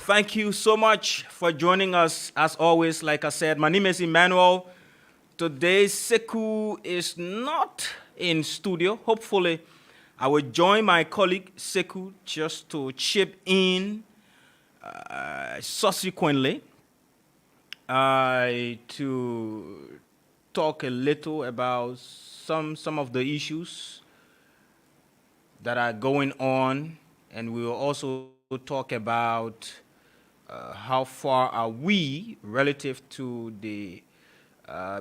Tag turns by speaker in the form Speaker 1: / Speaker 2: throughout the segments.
Speaker 1: Thank you so much for joining us. As always, like I said, my name is Emmanuel. Today, Sekou is not in studio. Hopefully, I will join my colleague Sekou just to chip in subsequently to talk a little about some of the issues that are going on, and we will also talk about how far are we relative to the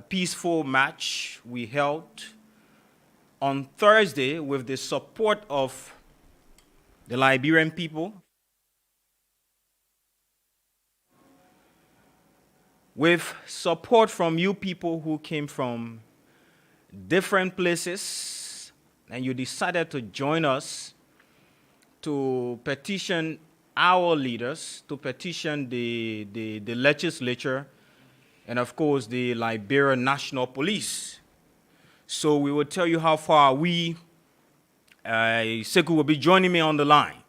Speaker 1: peaceful match we held on Thursday with the support of the Liberian people, with support from you people who came from different places, and you decided to join us to petition our leaders, to petition the legislature, and of course the Liberia National Police. So we will tell you how far we, Sekou will be joining me on the line.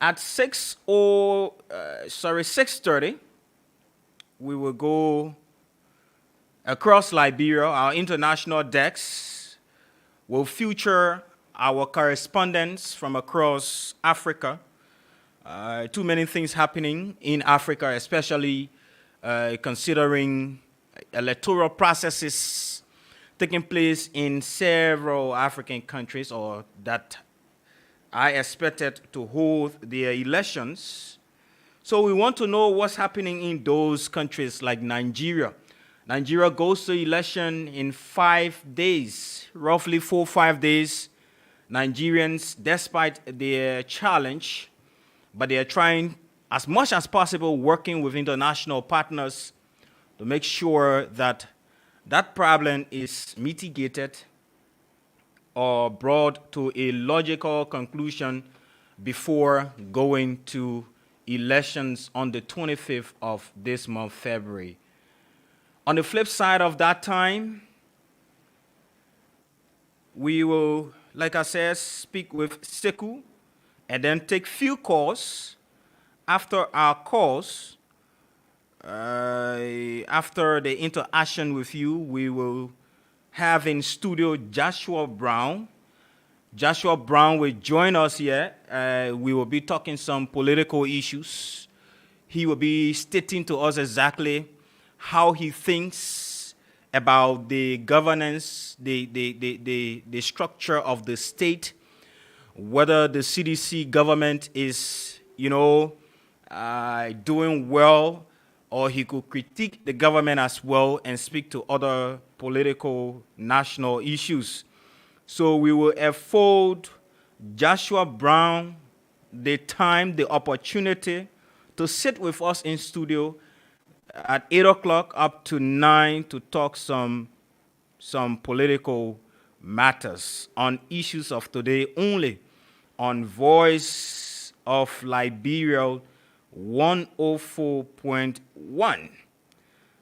Speaker 1: At 6:30, we will go across Liberia. Our international decks will feature our correspondents from across Africa. Too many things happening in Africa, especially considering electoral processes taking place in several African countries, or that I expected to hold their elections. So we want to know what's happening in those countries like Nigeria. Nigeria goes to election in 5 days, roughly 4 or 5 days. Nigerians, despite their challenge, but they are trying as much as possible, working with international partners to make sure that that problem is mitigated or brought to a logical conclusion before going to elections on the 25th of this month, February. On the flip side of that time, we will, like I said, speak with Sekou and then take few calls. After our calls, after the interaction with you, we will have in studio Joshua Brown. Joshua Brown will join us here. We will be talking some political issues. He will be stating to us exactly how he thinks about the governance, the structure of the state, whether the CDC government is, doing well, or he could critique the government as well and speak to other political national issues. So we will afford Joshua Brown the time, the opportunity to sit with us in studio at 8 o'clock up to 9 to talk some political matters on issues of today only on Voice of Liberia 104.1.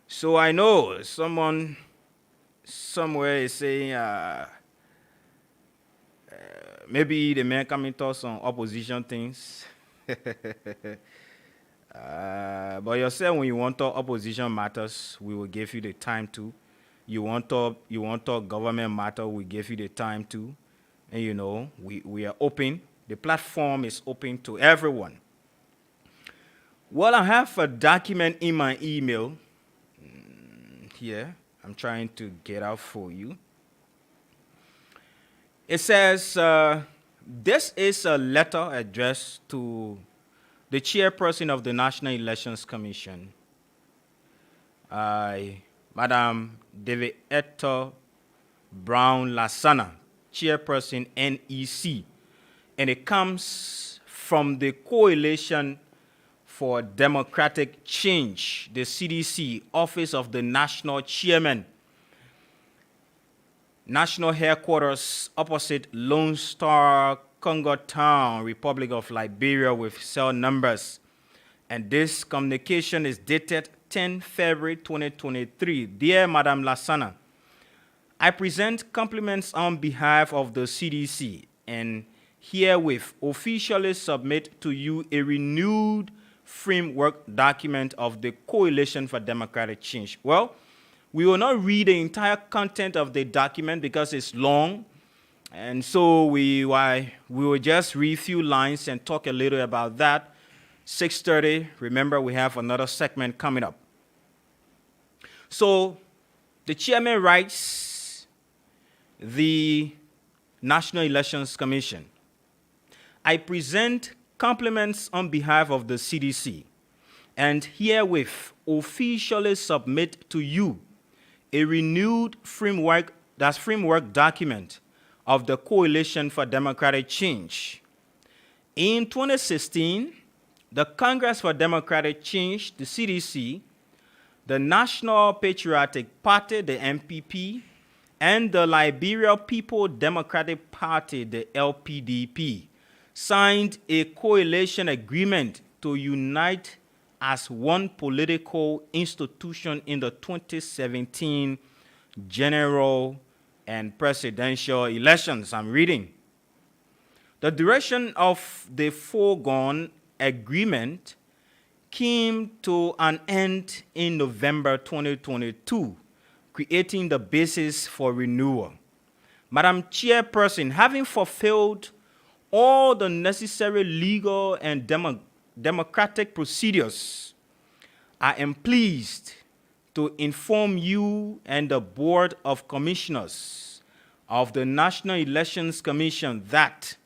Speaker 1: So I know someone somewhere is saying maybe the man coming to talk some opposition things. But yourself, when you want to talk opposition matters, we will give you the time to. You want to talk government matter, we give you the time to. And we are open. The platform is open to everyone. Well, I have a document in my email here. I'm trying to get out for you. It says, this is a letter addressed to the chairperson of the National Elections Commission, Madam David Etta Brown Lasana, chairperson NEC. And it comes from the Coalition for Democratic Change, the CDC, Office of the National Chairman, National Headquarters opposite Lone Star, Congo Town, Republic of Liberia, with cell numbers. And this communication is dated 10 February 2023. Dear Madam Lasana, I present compliments on behalf of the CDC and herewith officially submit to you a renewed framework document of the Coalition for Democratic Change. Well, we will not read the entire content of the document because it's long, and so we will just read a few lines and talk a little about that. 6:30, remember we have another segment coming up. So the chairman writes, the National Elections Commission, I present compliments on behalf of the CDC and herewith officially submit to you a renewed framework document of the Coalition for Democratic Change. In 2016, the Congress for Democratic Change, the CDC, the National Patriotic Party, the NPP, and the Liberia People Democratic Party, the LPDP, signed a coalition agreement to unite as one political institution in the 2017 general and presidential elections. I'm reading. The duration of the foregone agreement came to an end in November 2022, creating the basis for renewal. Madam Chairperson, having fulfilled all the necessary legal and democratic procedures, I am pleased to inform you and the Board of Commissioners of the National Elections Commission that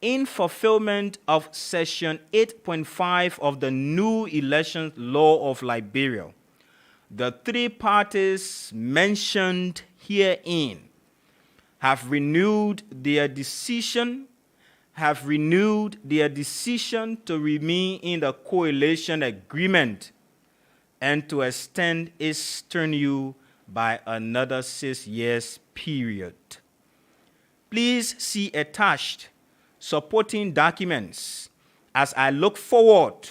Speaker 1: in fulfillment of Section 8.5 of the new Elections Law of Liberia, the three parties mentioned herein have renewed their decision to remain in the coalition agreement and to extend its tenure by another 6 years period. Please see attached supporting documents as I look forward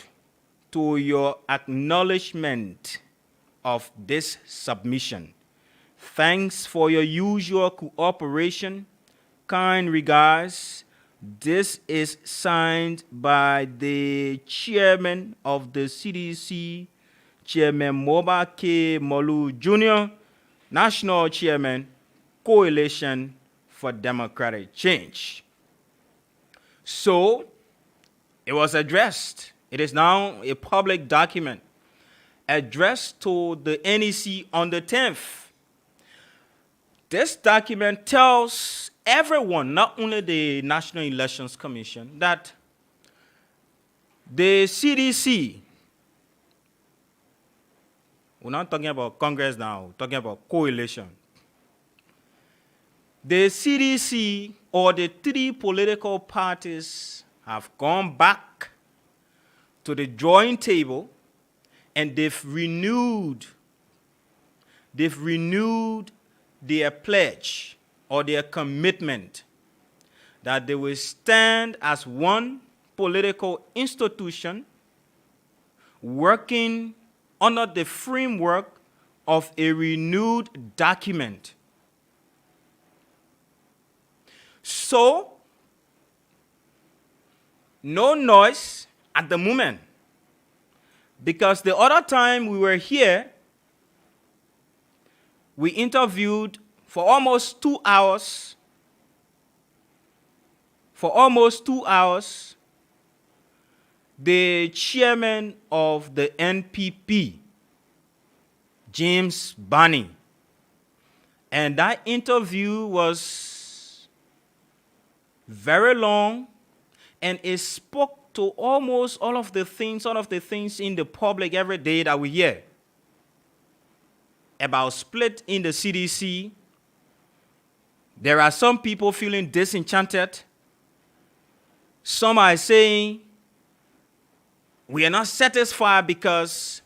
Speaker 1: to your acknowledgement of this submission. Thanks for your usual cooperation. Kind regards. This is signed by the chairman of the CDC, Chairman Moba K. Molu Jr., National Chairman, Coalition for Democratic Change. So, it was addressed. It is now a public document addressed to the NEC on the 10th. This document tells everyone, not only the National Elections Commission, that the CDC, we're not talking about Congress now, we're talking about coalition. The CDC or the three political parties have gone back to the drawing table and they've renewed their pledge or their commitment that they will stand as one political institution working under the framework of a renewed document. So, no noise at the moment, because the other time we were here, we interviewed for almost 2 hours. The chairman of the NPP, James Barney. And that interview was very long, and it spoke to almost all of the things in the public every day that we hear about split in the CDC. There are some people feeling disenchanted. Some are saying we are not satisfied because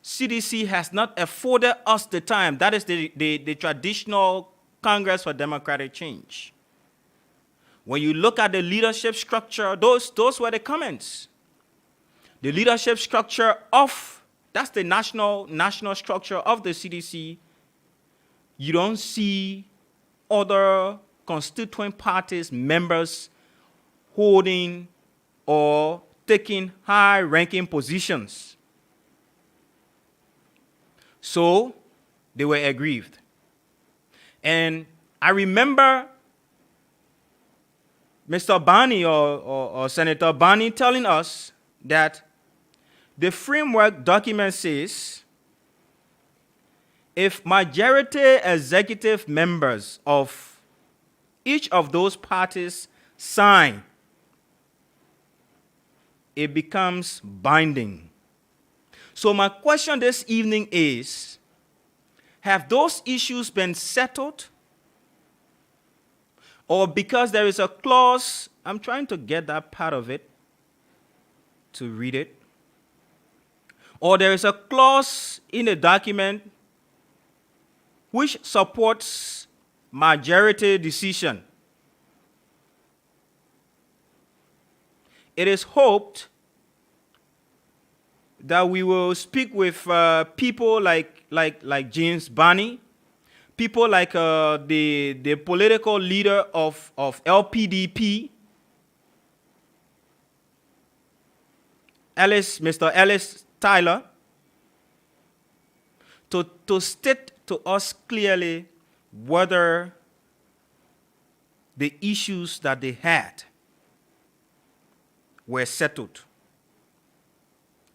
Speaker 1: CDC has not afforded us the time. That is the traditional Congress for Democratic Change. When you look at the leadership structure, those were the comments. The leadership structure that's the national structure of the CDC. You don't see other constituent parties, members holding or taking high-ranking positions. So they were aggrieved. And I remember Mr. Barney or Senator Barney telling us that the framework document says if majority executive members of each of those parties sign, it becomes binding. So my question this evening is, have those issues been settled? Or because there is a clause, I'm trying to get that part of it to read it. Or there is a clause in the document which supports majority decision. It is hoped that we will speak with people like James Barney, people like the political leader of LPDP, Mr. Ellis Tyler, to state to us clearly whether the issues that they had were settled.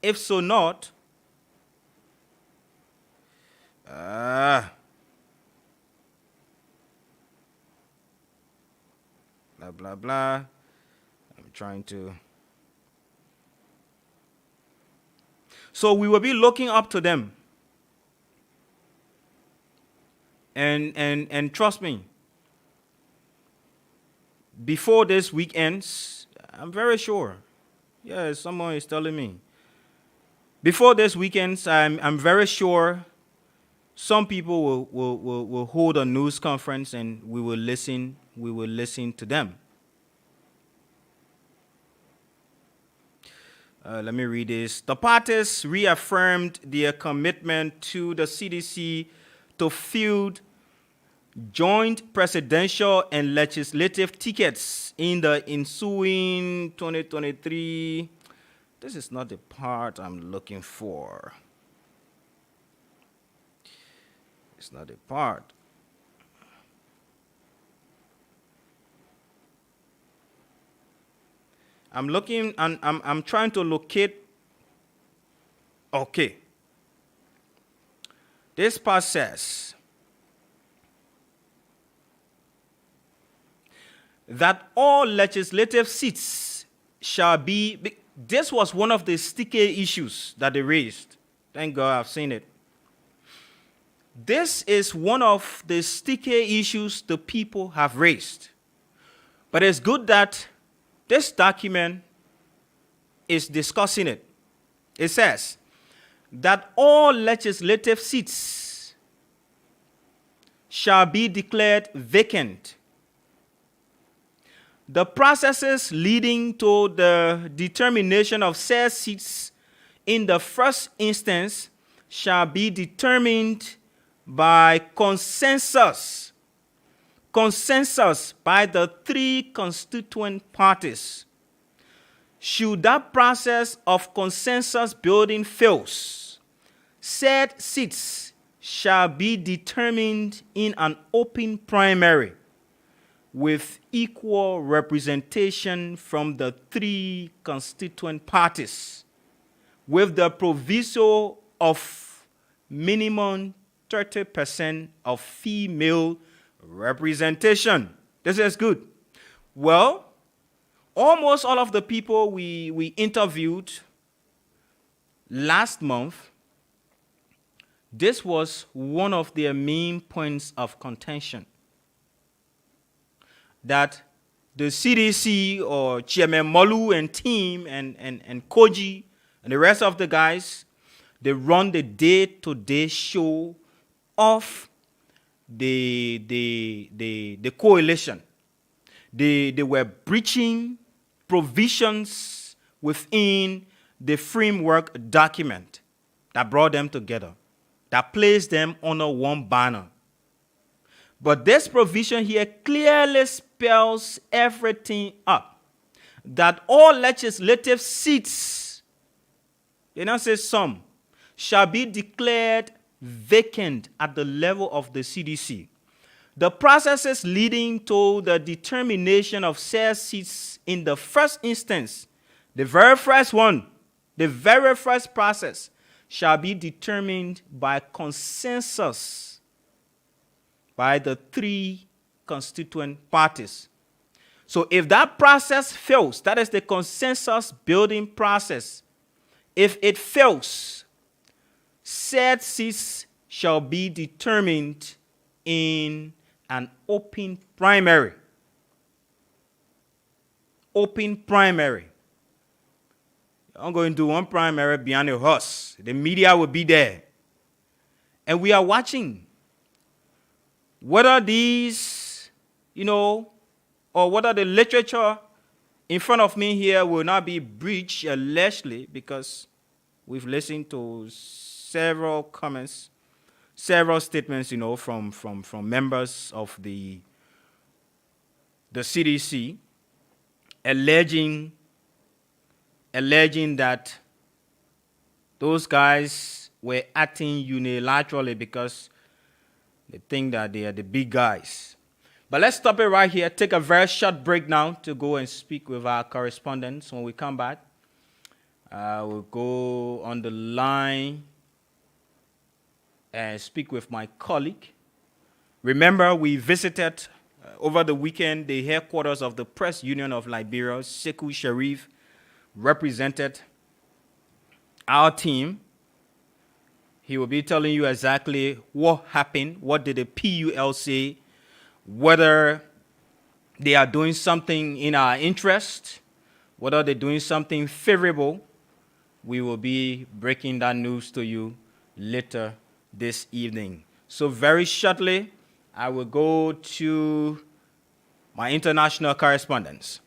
Speaker 1: If so not, blah, blah, blah. I'm trying to. So we will be looking up to them. And trust me, before this week ends, I'm very sure. Yeah, someone is telling me. Before this weekend, I'm very sure some people will hold a news conference and we will listen to them. Let me read this. The parties reaffirmed their commitment to the CDC to field joint presidential and legislative tickets in the ensuing 2023. This is not the part I'm looking for. It's not the part. I'm looking and I'm trying to locate. Okay. This part says that all legislative seats shall be. This was one of the sticky issues that they raised. Thank God I've seen it. This is one of the sticky issues the people have raised. But it's good that this document is discussing it. It says that all legislative seats shall be declared vacant. The processes leading to the determination of said seats in the first instance shall be determined by consensus. Consensus by the three constituent parties. Should that process of consensus building fails, said seats shall be determined in an open primary with equal representation from the three constituent parties, with the proviso of minimum 30% of female representation. This is good. Well, almost all of the people we interviewed last month, this was one of their main points of contention. That the CDC or Chairman Molu and team and Koji and the rest of the guys, they run the day-to-day show of the coalition. They were breaching provisions within the framework document that brought them together, that placed them under one banner. But this provision here clearly spells everything up. that all legislative seats, they now say some, shall be declared vacant at the level of the CDC. The processes leading to the determination of said seats in the first instance, the very first process, shall be determined by consensus by the three constituent parties. So if that process fails, that is the consensus building process, if it fails, said seats shall be determined in an open primary. Open primary. I'm going to do one primary behind a horse. The media will be there. And we are watching whether these, or whether the literature in front of me here will not be breached allegedly, because we've listened to several comments, several statements, from members of the CDC alleging that those guys were acting unilaterally because they think that they are the big guys. But let's stop it right here. Take a very short break now to go and speak with our correspondents. When we come back, we'll go on the line and speak with my colleague. Remember, we visited over the weekend the headquarters of the Press Union of Liberia. Sekou Sharif represented our team. He will be telling you exactly what happened, what did the PUL say, whether they are doing something in our interest, whether they're doing something favorable. We will be breaking that news to you later this evening. So very shortly, I will go to my international correspondents.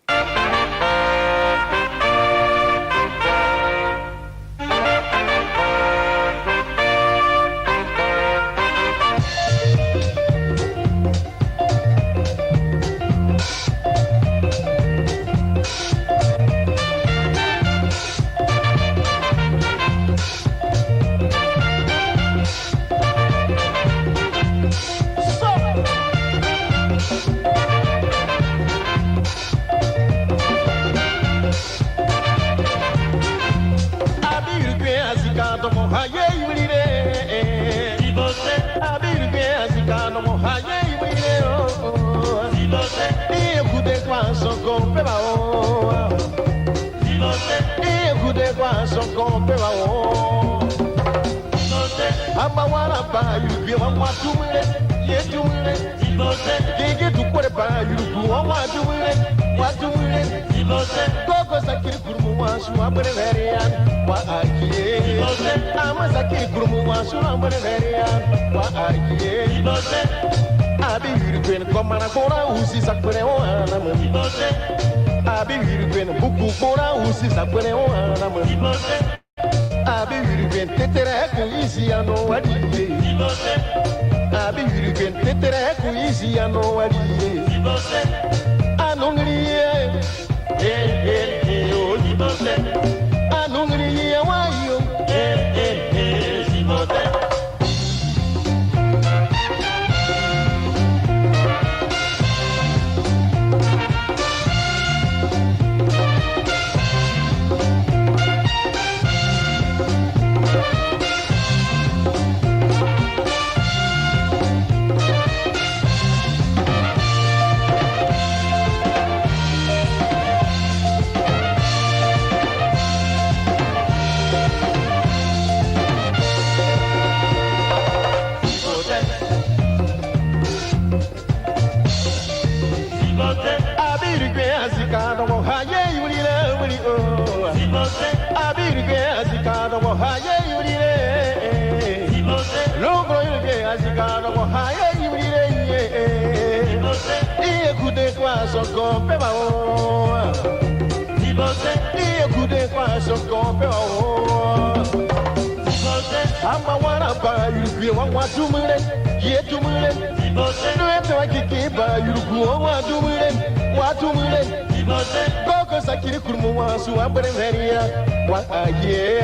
Speaker 2: Gogo sakiri kurmuwa su ambere veria. Wa aye.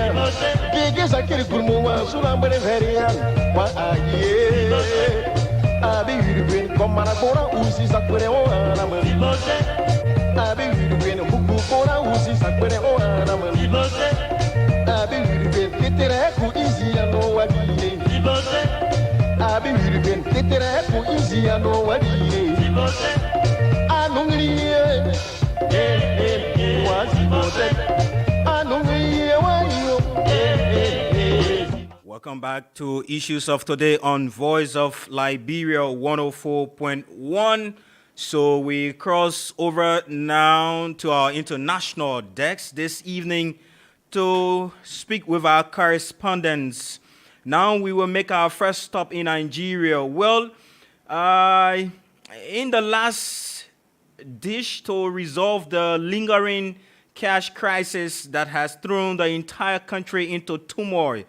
Speaker 2: Gege sakiri kurmuwa su ambere veria. Wa aye. Abi yürüben komara kora usi sakure o anamı. Abi yürüben huku kora usi sakure o anamı. Abi yürüben tetere ku izi ya no wadiye. Abi yürüben tetere ku izi ya no wadiye. Anungriye.
Speaker 1: Welcome back to Issues of Today on Voice of Liberia 104.1. So we cross over now to our international desk this evening to speak with our correspondents. Now we will make our first stop in Nigeria. Well, in the last dish to resolve the lingering cash crisis that has thrown the entire country into turmoil,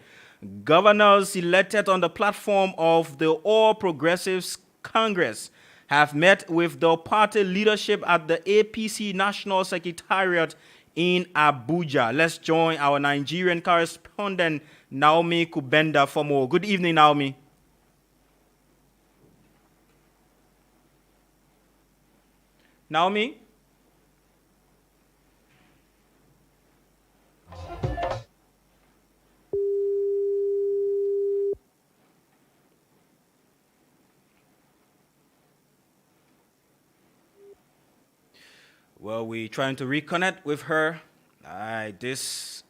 Speaker 1: governors elected on the platform of the All Progressives Congress have met with the party leadership at the APC National Secretariat in Abuja. Let's join our Nigerian correspondent, Naomi Kubenda, for more. Good evening, Naomi. Naomi? Well, we're trying to reconnect with her. This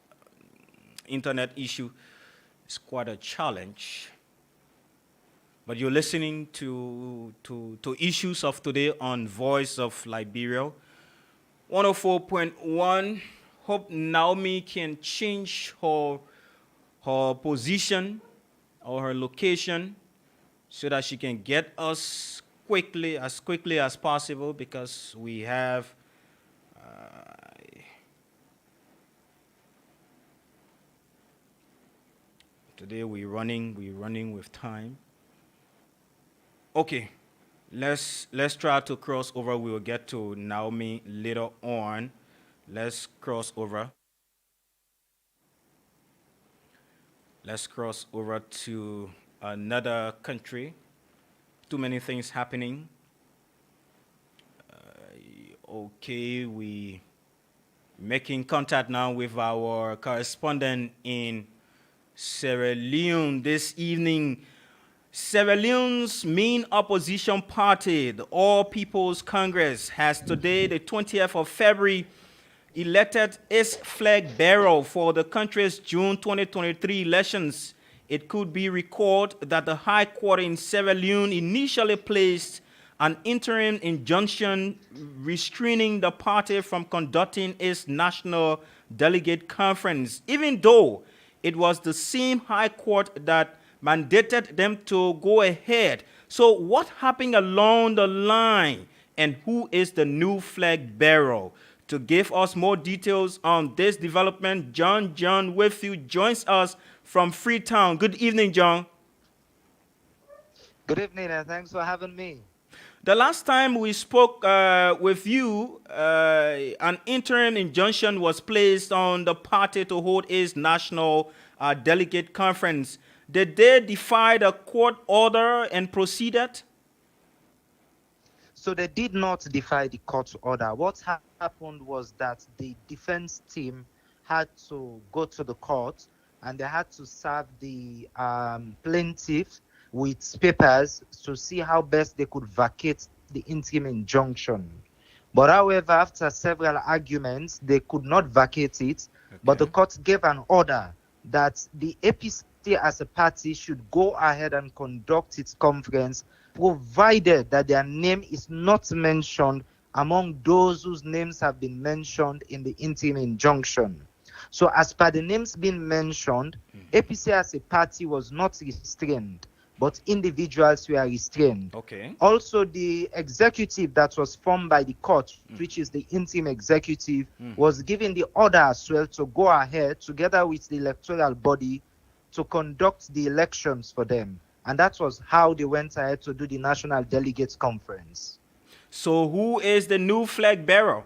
Speaker 1: internet issue is quite a challenge. But you're listening to Issues of Today on Voice of Liberia 104.1. Hope Naomi can change her position or her location so that she can get us quickly as possible, because we have today we're running with time. Okay, let's try to cross over. We will get to Naomi later on. Let's cross over. Let's cross over to another country. Too many things happening. Okay, we making contact now with our correspondent in Sierra Leone this evening. Sierra Leone's main opposition party, the All People's Congress, has today, the 20th of February, elected its flag bearer for the country's June 2023 elections. It could be recalled that the High Court in Sierra Leone initially placed an interim injunction restraining the party from conducting its national delegate conference, even though it was the same High Court that mandated them to go ahead. So what happened along the line, and who is the new flag bearer? To give us more details on this development, John Whitfield joins us from Freetown. Good evening, John.
Speaker 3: Good evening, and thanks for having me.
Speaker 1: The last time we spoke with you, an interim injunction was placed on the party to hold its national delegate conference. Did they defy the court order and proceeded?
Speaker 3: So they did not defy the court order. What happened was that the defense team had to go to the court, and they had to serve the plaintiff with papers to see how best they could vacate the interim injunction. But however, after several arguments, they could not vacate it, but the court gave an order that the APC as a party should go ahead and conduct its conference, provided that their name is not mentioned among those whose names have been mentioned in the interim injunction. So as per the names being mentioned, APC as a party was not restrained, but individuals were restrained.
Speaker 1: Okay.
Speaker 3: Also, the executive that was formed by the court, which is the interim executive, was given the order as well to go ahead together with the electoral body to conduct the elections for them. And that was how they went ahead to do the National Delegates Conference.
Speaker 1: So who is the new flag bearer?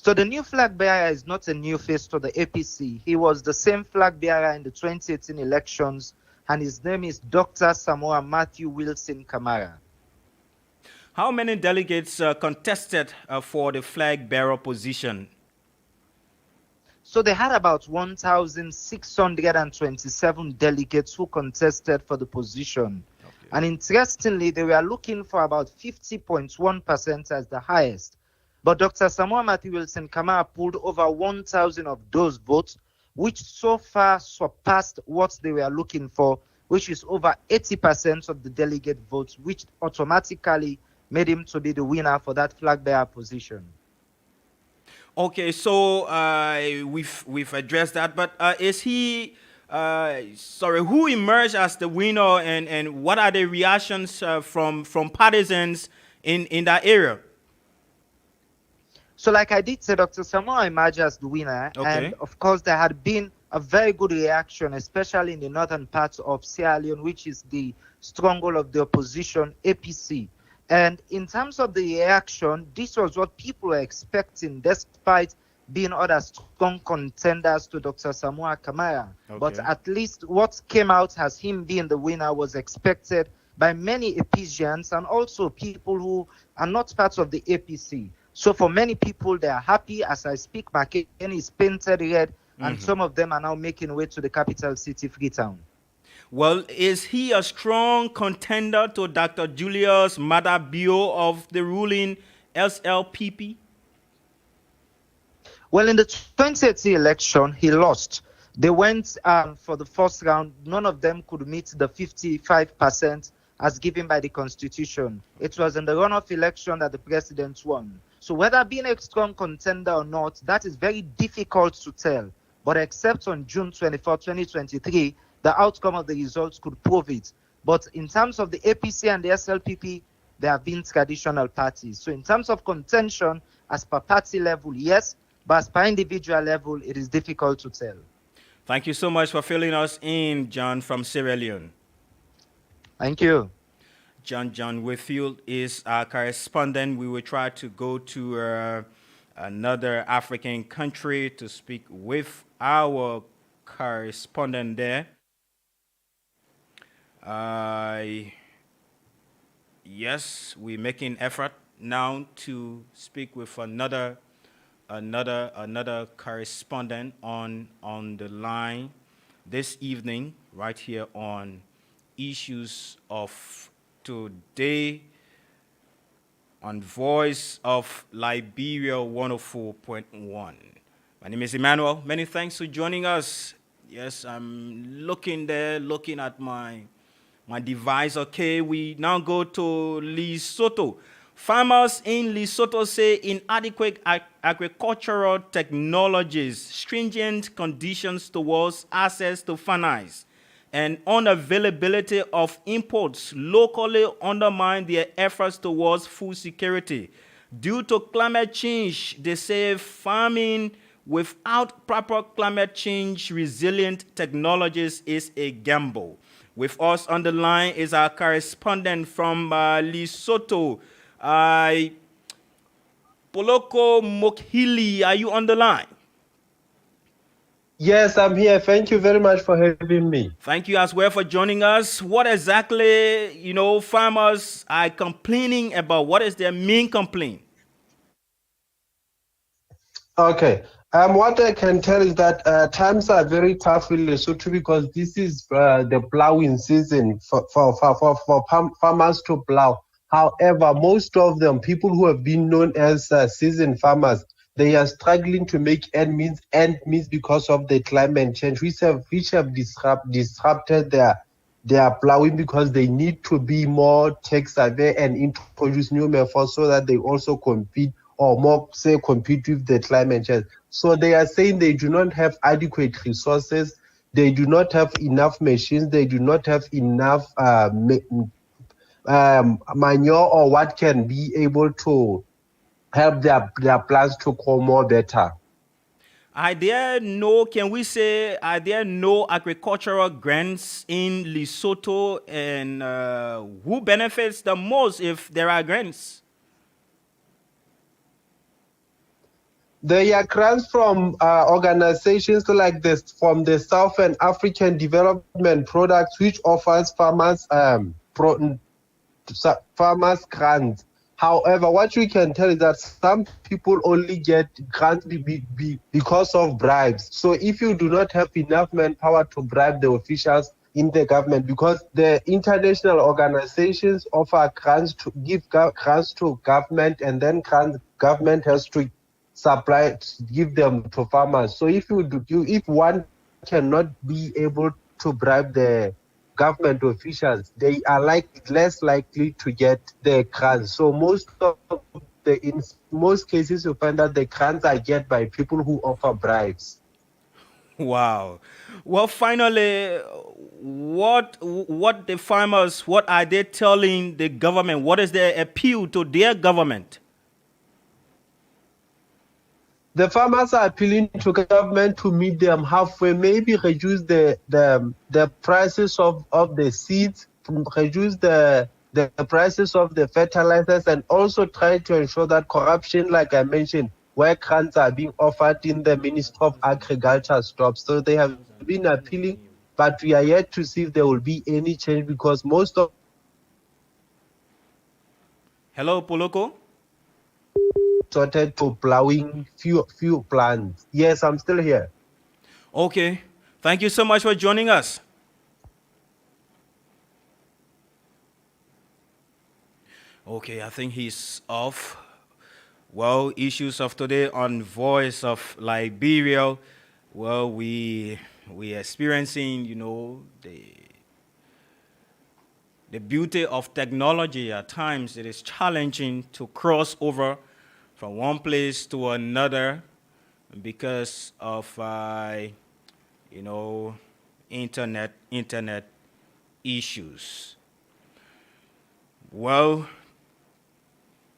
Speaker 3: So the new flag bearer is not a new face to the APC. He was the same flag bearer in the 2018 elections, and his name is Dr. Samoa Matthew Wilson Kamara.
Speaker 1: How many delegates contested for the flag bearer position?
Speaker 3: So they had about 1,627 delegates who contested for the position. Okay. And interestingly, they were looking for about 50.1% as the highest. But Dr. Samoa Matthew Wilson Kamara pulled over 1,000 of those votes, which so far surpassed what they were looking for, which is over 80% of the delegate votes, which automatically made him to be the winner for that flag bearer position.
Speaker 1: Okay, so we've addressed that, but is he? Who emerged as the winner, and what are the reactions from partisans in that area?
Speaker 3: So, like I did say, Dr. Samoa emerged as the winner, okay. And of course, there had been a very good reaction, especially in the northern parts of Sierra Leone, which is the stronghold of the opposition, APC. And in terms of the reaction, this was what people were expecting, despite being other strong contenders to Dr. Samoa Kamara. Okay. But at least what came out as him being the winner was expected by many APCians and also people who are not part of the APC. So for many people, they are happy. As I speak, Makeni is painted red, and some of them are now making way to the capital city, Freetown.
Speaker 1: Well, is he a strong contender to Dr. Julius Maada Bio of the ruling SLPP?
Speaker 3: Well, in the 2018 election, he lost. They went for the first round. None of them could meet the 55% as given by the Constitution. It was in the runoff election that the president won. So whether being a strong contender or not, that is very difficult to tell. But except on June 24, 2023, the outcome of the results could prove it. But in terms of the APC and the SLPP, they have been traditional parties. So in terms of contention, as per party level, yes, but as per individual level, it is difficult to tell.
Speaker 1: Thank you so much for filling us in, John, from Sierra Leone.
Speaker 3: Thank you.
Speaker 1: John Whitfield is our correspondent. We will try to go to another African country to speak with our correspondent there. Yes, we're making effort now to speak with another correspondent on the line this evening, right here on Issues of Today on Voice of Liberia 104.1. My name is Emmanuel. Many thanks for joining us. Yes, I'm looking at my device. Okay, we now go to Lesotho. Farmers in Lesotho say inadequate agricultural technologies, stringent conditions towards access to finance, and unavailability of imports locally undermine their efforts towards food security. Due to climate change, they say farming without proper climate change resilient technologies is a gamble. With us on the line is our correspondent from Lesotho, Poloko Mokhili. Are you on the line?
Speaker 4: Yes, I'm here. Thank you very much for having me.
Speaker 1: Thank you as well for joining us. What exactly, farmers are complaining about? What is their main complaint?
Speaker 4: Okay. What I can tell is that times are very tough in Lesotho because this is the plowing season for farmers to plow. However, most of them, people who have been known as seasoned farmers, they are struggling to make end meets because of the climate change, which have disrupted their plowing because they need to be more tech-savvy and introduce new methods so that they also compete with the climate change. So they are saying they do not have adequate resources, they do not have enough machines, they do not have enough manure or what can be able to help their plants to grow more better.
Speaker 1: Are there no agricultural grants in Lesotho, and who benefits the most if there are grants?
Speaker 4: There are grants from organizations like this, from the Southern African Development Products, which offers farmers grants. However, what we can tell is that some people only get grants because of bribes. So if you do not have enough manpower to bribe the officials in the government, because the international organizations offer grants to grants to government, and then government has to give them to farmers. So if one cannot be able to bribe the government officials, they are less likely to get the grants. So in most cases, you find that the grants are get by people who offer bribes.
Speaker 1: Wow. Well, finally, what the farmers, what are they telling the government? What is their appeal to their government?
Speaker 4: The farmers are appealing to government to meet them halfway, maybe reduce the prices of the seeds, reduce the prices of the fertilizers, and also try to ensure that corruption, like I mentioned, where grants are being offered in the Ministry of Agriculture stops. So they have been appealing, but we are yet to see if there will be any change, because most of
Speaker 1: Hello, Poloko?
Speaker 4: started to plowing few plants. Yes, I'm still here.
Speaker 1: Okay. Thank you so much for joining us. Okay, I think he's off. Well, issues of today on Voice of Liberia. Well, we experiencing, the beauty of technology. At times, it is challenging to cross over from one place to another because of internet issues. Well,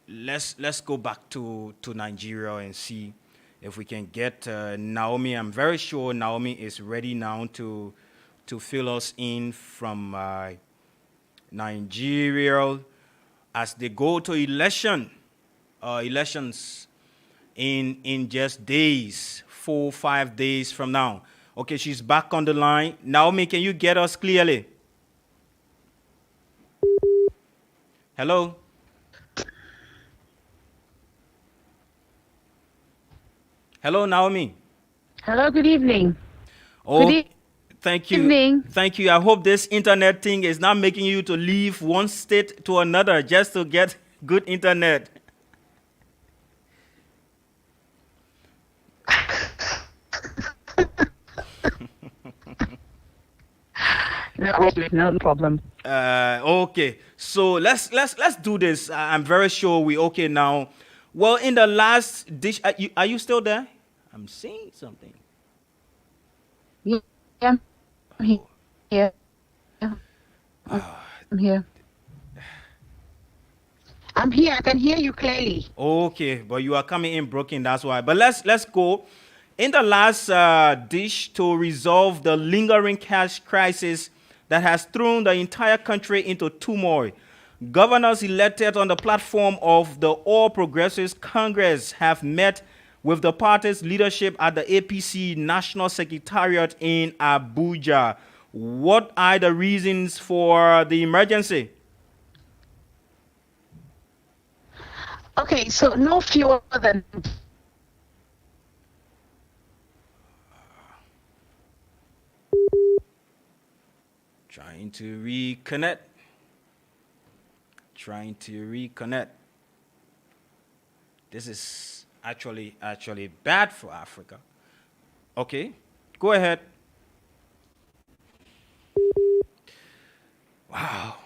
Speaker 1: let's go back to Nigeria and see if we can get Naomi. I'm very sure Naomi is ready now to fill us in from Nigeria as they go to elections in just days, 4-5 days from now. Okay, she's back on the line. Naomi, can you get us clearly? Hello? Hello, Naomi.
Speaker 5: Hello, good evening.
Speaker 1: Oh,
Speaker 5: Good
Speaker 1: thank you.
Speaker 5: evening.
Speaker 1: Thank you. I hope this internet thing is not making you to leave one state to another just to get good internet.
Speaker 5: No problem.
Speaker 1: Okay, so let's do this. I'm very sure we're okay now. Well, in the last dish, are you still there? I'm seeing something.
Speaker 5: Yeah, I'm here. Yeah. I'm here. I'm here. I can hear you clearly.
Speaker 1: Okay, but you are coming in broken. That's why. But let's go. In the last dish to resolve the lingering cash crisis that has thrown the entire country into turmoil, governors elected on the platform of the All Progressives Congress have met with the party's leadership at the APC National Secretariat in Abuja. What are the reasons for the emergency?
Speaker 5: Okay, so no fewer than
Speaker 1: Trying to reconnect. This is actually bad for Africa. Okay, go ahead. Wow,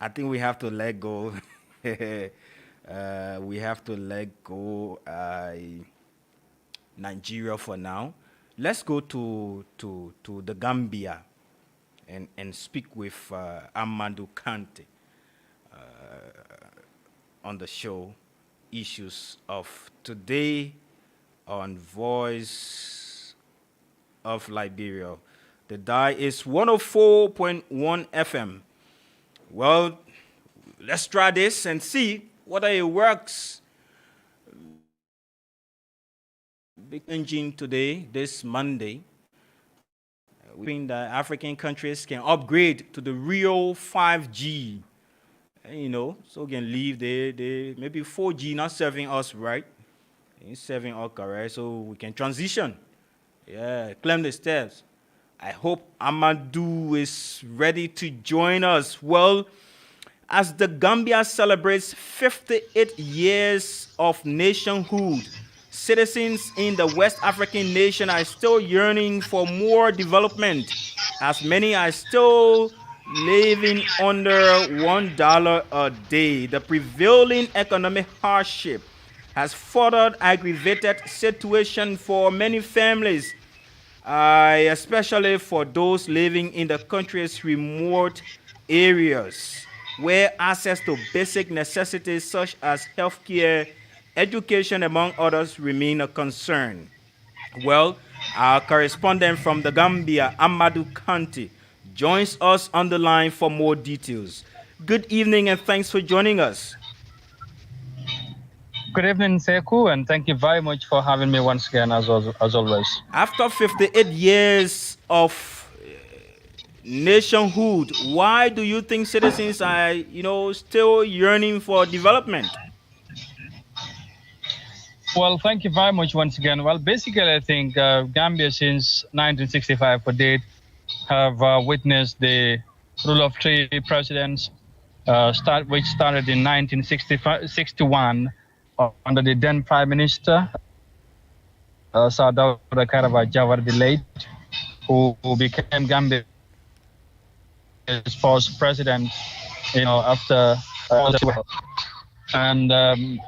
Speaker 1: I think we have to let go. We have to let go Nigeria for now. Let's go to the Gambia and speak with Amadou Kante on the show. Issues of today on Voice of Liberia. The dial is 104.1 FM. Well, let's try this and see whether it works. big engine today, this Monday. We think that African countries can upgrade to the real 5G, so can leave the maybe 4G not serving us right, it's serving us correct, so we can transition. Yeah, climb the steps. I hope Amadou is ready to join us. Well, as the Gambia celebrates 58 years of nationhood, citizens in the West African nation are still yearning for more development, as many are still living under $1 a day. The prevailing economic hardship has further aggravated situation for many families, especially for those living in the country's remote areas, where access to basic necessities such as healthcare, education, among others, remain a concern. Well, our correspondent from the Gambia, Amadou Kanti, joins us on the line for more details. Good evening and thanks for joining us.
Speaker 6: Good evening, Sekou, and thank you very much for having me once again, as always.
Speaker 1: After 58 years of nationhood, why do you think citizens are, still yearning for development?
Speaker 6: Well, thank you very much once again. Well, basically, I think Gambia since 1965 for date have witnessed the rule of three presidents, which started in 1961 under the then Prime Minister, Sir Dawda Kairaba Jawara the late, who became Gambia's first president, after and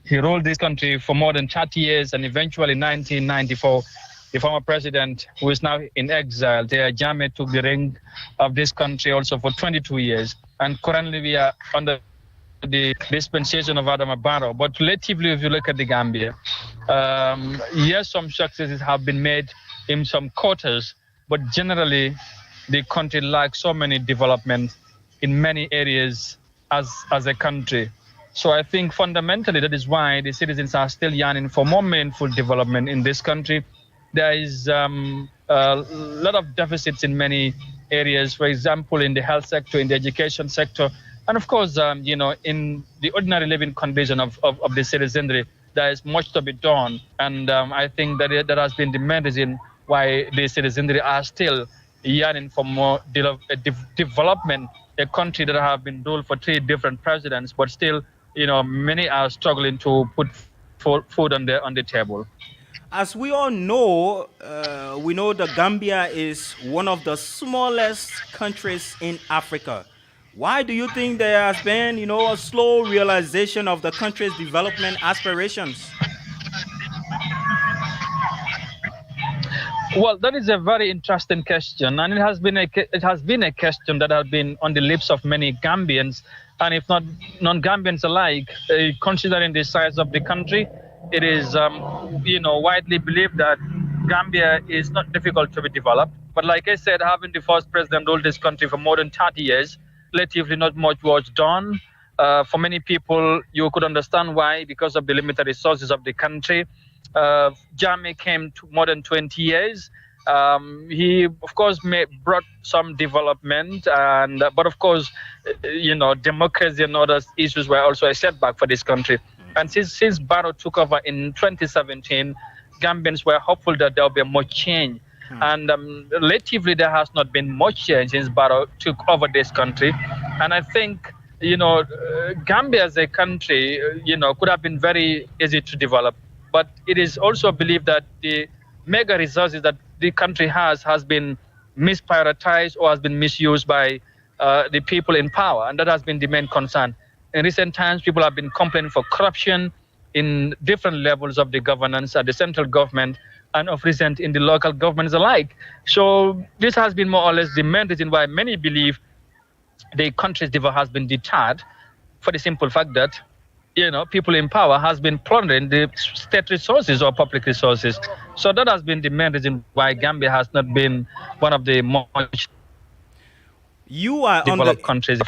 Speaker 6: he ruled this country for more than 30 years, and eventually in 1994, the former president, who is now in exile, Yahya Jammeh, took the reign of this country also for 22 years. And currently we are under the dispensation of Adama Barrow. But relatively, if you look at the Gambia, yes, some successes have been made in some quarters, but generally the country lacks so many developments in many areas as a country. So I think fundamentally that is why the citizens are still yearning for more meaningful development in this country. There is a lot of deficits in many areas, for example, in the health sector, in the education sector, and of course, in the ordinary living condition of the citizenry, there is much to be done. And I think that that has been the main reason why the citizenry are still yearning for more development, a country that have been ruled for three different presidents, but still, many are struggling to put food on the table.
Speaker 1: As we all know, we know the Gambia is one of the smallest countries in Africa. Why do you think there has been, a slow realization of the country's development aspirations?
Speaker 6: Well, that is a very interesting question, and it has been a question that has been on the lips of many Gambians, and if not non-Gambians alike, considering the size of the country. It is, widely believed that Gambia is not difficult to be developed. But like I said, having the first president rule this country for more than 30 years, relatively not much was done. For many people, you could understand why, because of the limited resources of the country. Jammeh came to more than 20 years. He, of course, brought some development, but of course, democracy and other issues were also a setback for this country. And since Barrow took over in 2017, Gambians were hopeful that there will be more change. And relatively, there has not been much change since Barrow took over this country. And I think, Gambia as a country, could have been very easy to develop. But it is also believed that the mega resources that the country has been misprioritized or has been misused by the people in power. And that has been the main concern. In recent times, people have been complaining for corruption in different levels of the governance at the central government and of recent in the local governments alike. So this has been more or less the main reason why many believe the country's development has been deterred, for the simple fact that, people in power has been plundering the state resources or public resources. So that has been the main reason why Gambia has not been one of the most developed countries.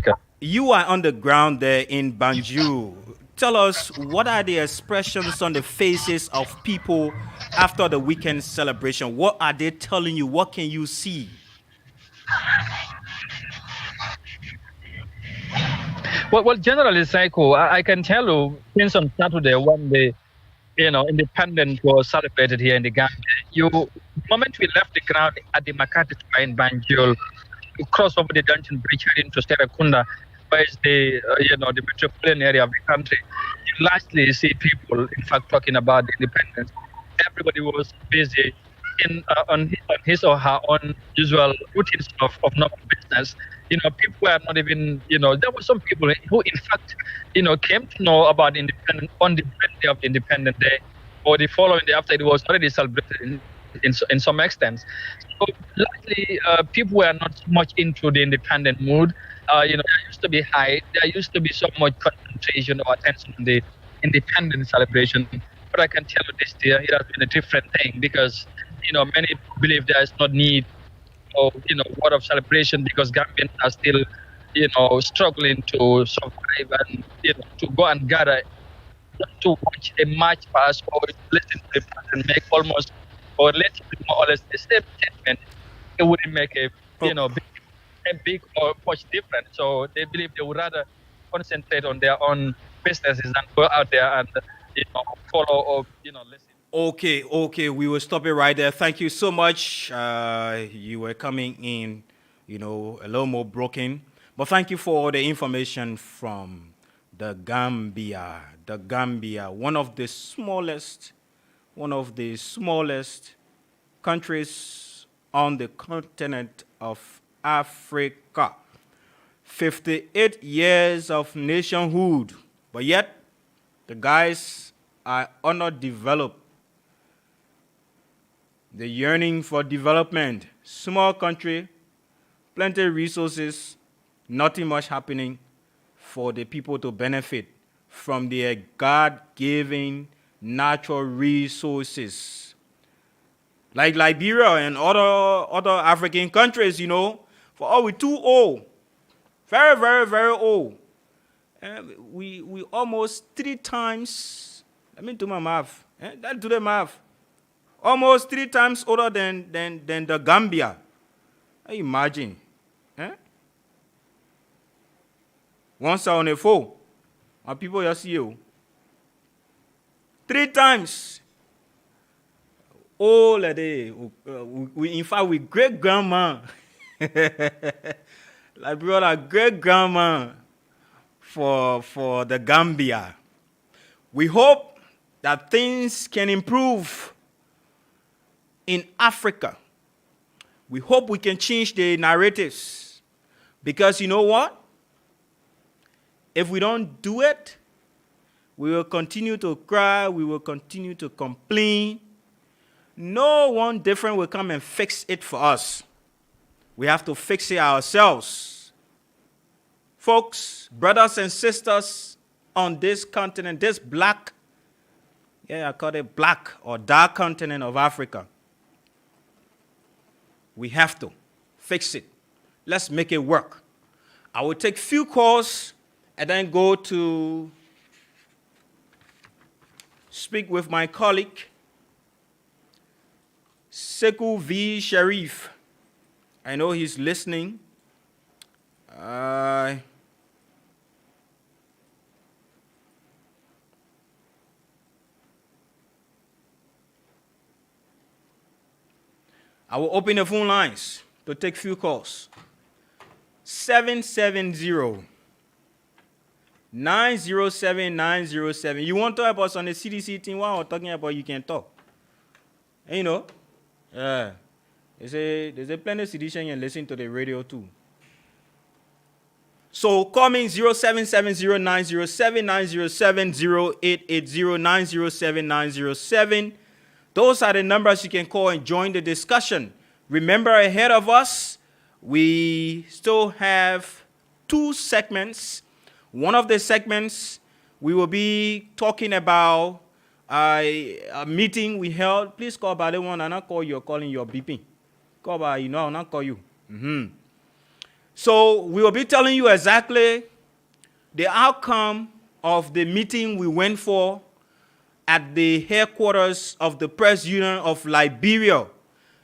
Speaker 1: You are on the ground there in Banjul. tell us what are the expressions on the faces of people after the weekend celebration? What are they telling you? What can you see?
Speaker 6: Well, generally, Psycho, I can tell you, since on Saturday when the independence was celebrated here in the Gambia, the moment we left the ground at the Makati Square in Banjul, to cross over the Dungeon Bridge heading to Serekunda, where is the metropolitan area of the country, you largely see people, in fact, talking about the independence. Everybody was busy on his or her own usual routines of normal business. People were not even, there were some people who, in fact, came to know about independence on the birthday of the Independent Day or the following day after it was already celebrated in some extent. So, largely, people were not much into the independent mood. There used to be there used to be so much concentration or attention on the independent celebration. But I can tell you this year, it has been a different thing because, many believe there is no need of, word of celebration because Gambians are still, struggling to survive and, to go and gather to watch a match pass or listen to the person make almost or let's be more or less the same statement. It wouldn't make a, big or much difference. So they believe they would rather concentrate on their own businesses and go out there and, follow or, listen.
Speaker 1: Okay, we will stop it right there. Thank you so much. You were coming in, a little more broken. But thank you for the information from the Gambia. The Gambia, one of the smallest countries on the continent of Africa. 58 years of nationhood, but yet the guys are underdeveloped. The yearning for development. Small country, plenty of resources, nothing much happening for the people to benefit from their God-given natural resources. Like Liberia and other African countries, for all we're too old. Very, very, very old. And we almost 3 times, let me do my math. Do the math. Almost 3 times older than the Gambia. Imagine. Once on a 4. And people just see you. 3 times. Oh, in fact, we great grandma. Like brother, great grandma for the Gambia. We hope that things can improve in Africa. We hope we can change the narratives. Because you know what? If we don't do it, we will continue to cry, we will continue to complain. No one different will come and fix it for us. We have to fix it ourselves. Folks, brothers and sisters on this continent, this black, I call it black or dark continent of Africa. We have to fix it. Let's make it work. I will take few calls and then go to speak with my colleague, Sekou V. Sharif. I know he's listening. I will open the phone lines to take few calls. 770-907-907. You want to talk about on the CDC thing? While we're talking about, you can talk. And there's a plenty of sedition and listen to the radio too. So call me 0770-907-907-0880-907-907. Those are the numbers you can call and join the discussion. Remember, ahead of us, we still have 2 segments. One of the segments, we will be talking about a meeting we held. Please call by the one and I'll call you, calling your beeping. Call by, I'll not call you. So we will be telling you exactly the outcome of the meeting we went for at the headquarters of the Press Union of Liberia.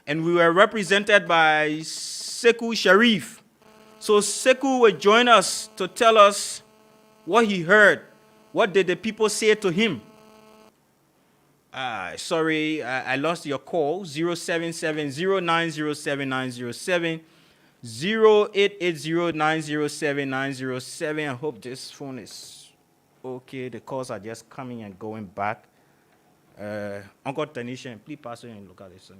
Speaker 1: And we were represented by Sekou Sharif. So Sekou will join us to tell us what he heard. What did the people say to him? Sorry, I lost your call. 07709079070. 0880907907. I hope this phone is okay. The calls are just coming and going back. Uncle Tanisha, please pass it and look at this.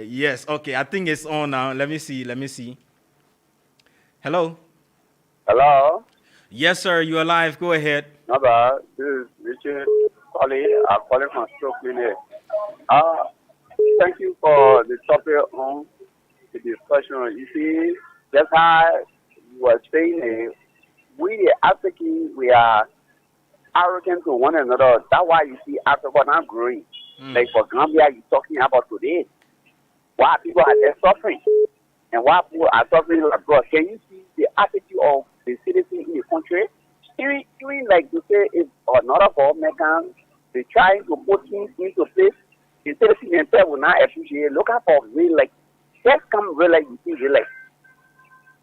Speaker 1: Yes, okay. I think it's on now. Let me see. Hello?
Speaker 7: Hello?
Speaker 1: Yes, sir. You're live. Go ahead.
Speaker 7: No, bad. This is Richard calling. I'm calling from Stroke Clinic. Thank you for the topic on the discussion. You see, just how you were saying, we the Africans, we are arrogant to one another. That's why you see Africa not growing. Like for Gambia, you're talking about today. Why people are there suffering. And why people are suffering abroad. Can you see the attitude of the citizens in the country? Even like to say, if another government can be trying to put things into place, the citizens themselves will not appreciate. Look out for real, like, just come real, like, you see, real, like,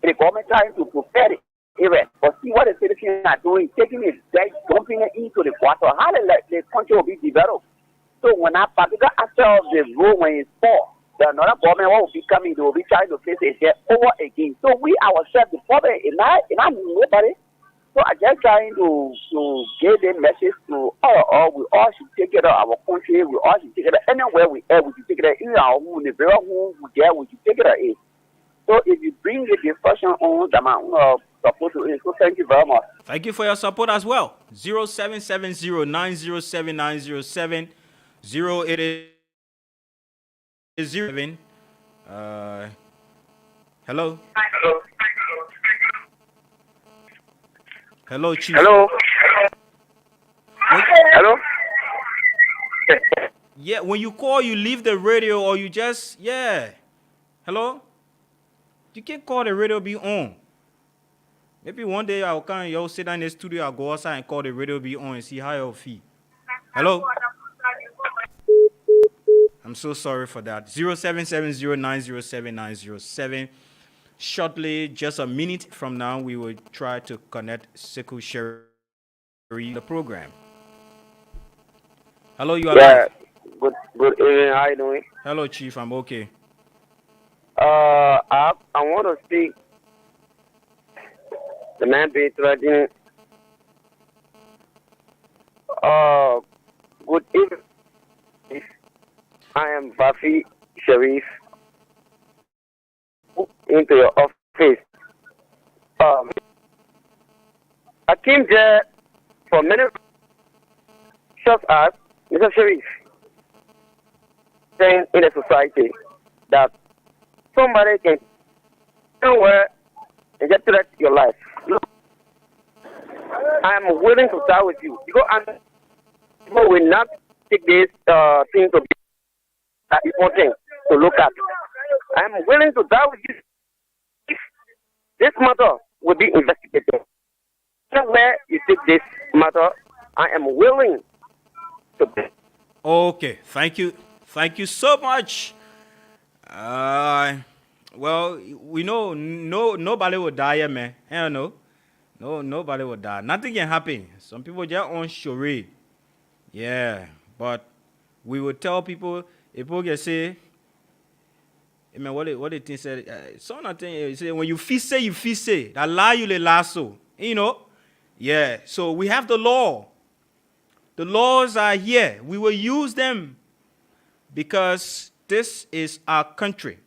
Speaker 7: the government trying to prepare it. Even, but see what the citizens are doing, taking it, like, dumping it into the water. How the country will be developed? So when a particular aspect of the road, when it's poor, the another government will be coming, they will be trying to place it there over again. So we ourselves, the problem is not nobody. So I just trying to give them message to all. We all should take care of our country. We all should take care of anywhere we are. We should take care of in our home, the very home we get. We should take care of it. So if you bring the discussion on the man support to it, so thank you very much.
Speaker 1: Thank you for your support as well. 0770907907 0880. Hello. Hello, Chief.
Speaker 7: Hello. Hello.
Speaker 1: Yeah, when you call, you leave the radio or you just, yeah. Hello? You can't call the radio be on. Maybe one day I'll come, you'll sit down in the studio, I'll go outside and call the radio be on and see how you'll feel. Hello? I'm so sorry for that. 0770907907. Shortly, just a minute from now, we will try to connect Sekou Sherry the program. Hello, you are live.
Speaker 7: Good evening. How you doing?
Speaker 1: Hello, Chief. I'm okay.
Speaker 7: I want to speak. The man being threatening. Good evening. I am Bafi Sharif. Into your office. I came there for many just as Mr. Sharif saying in a society that somebody can somewhere and just threat your life. Look, I am willing to die with you because people will not take this thing to be an important to look at. I am willing to die with you if this matter will be investigated. Where you take this matter, I am willing to be.
Speaker 1: Okay, thank you. Thank you so much. Well, we know nobody will die here, man. Hell no. No, nobody will die. Nothing can happen. Some people just on charade. Yeah, but we will tell people, if people can say, I mean, what the thing said, some of the say, when you feel say, you feel say. That lie you le lasso. You know? Yeah, so we have the law. The laws are here. We will use them because this is our country.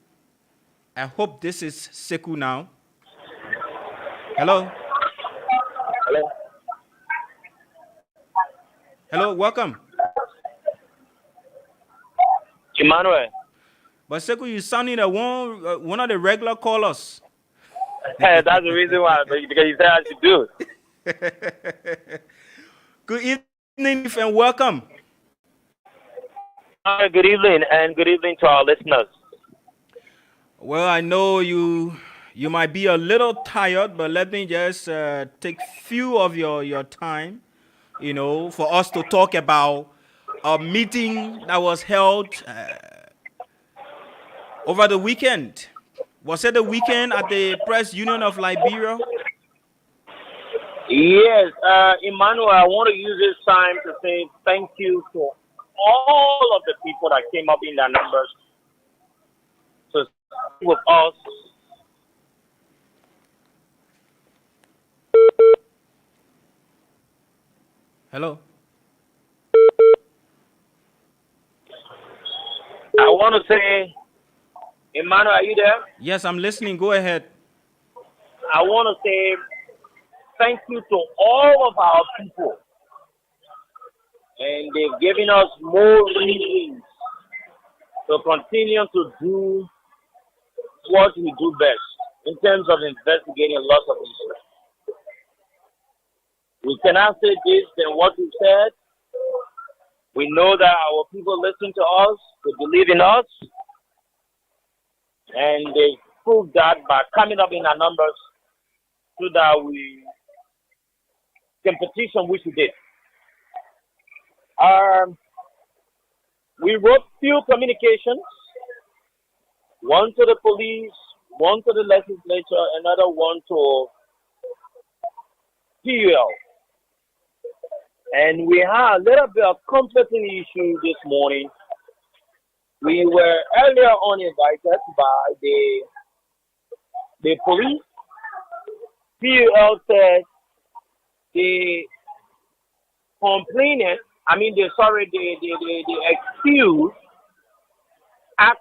Speaker 1: I hope this is Sekou now. Hello?
Speaker 7: Hello?
Speaker 1: Hello, welcome.
Speaker 7: Emmanuel.
Speaker 1: But Sekou, you sounding like one of the regular callers.
Speaker 7: Hey, that's the reason why, because you said I should do.
Speaker 1: Good evening and welcome.
Speaker 7: Good evening, and good evening to our listeners.
Speaker 1: Well, I know you You might be a little tired, but let me just take few of your time, for us to talk about a meeting that was held over the weekend. Was it the weekend at the Press Union of Liberia?
Speaker 8: Yes, Emmanuel, I want to use this time to say thank you to all of the people that came up in their numbers to speak with us.
Speaker 1: Hello?
Speaker 8: I want to say, Emmanuel, are you there?
Speaker 1: Yes, I'm listening. Go ahead.
Speaker 8: I want to say thank you to all of our people. And they've given us more reasons to continue to do what we do best in terms of investigating lots of issues. We cannot say this than what we said. We know that our people listen to us, they believe in us, and they prove that by coming up in our numbers so that we can petition, which we did. We wrote few communications, one to the police, one to the legislature, another one to PUL. And we had a little bit of conflicting issue this morning. We were earlier on invited by the police. PUL said the complainant, the accused asked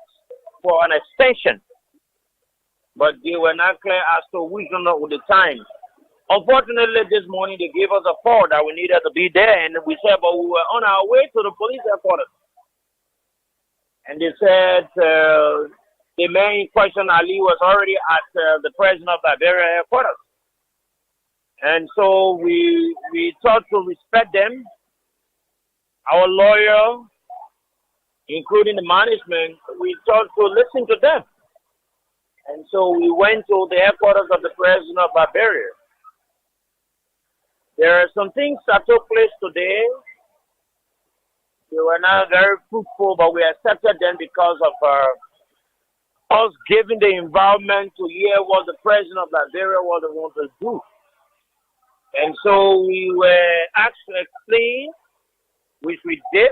Speaker 8: for an extension, but they were not clear as to which one at the time. Unfortunately, this morning they gave us a call that we needed to be there, and we said, but we were on our way to the police headquarters. And they said the man in question, Ali, was already at the president of Liberia headquarters. And so we thought to respect them. Our lawyer, including the management, we thought to listen to them. And so we went to the headquarters of the president of Liberia. There are some things that took place today. They were not very fruitful, but we accepted them because of us giving the environment to hear what the president of Liberia was want to do. And so we were asked to explain, which we did.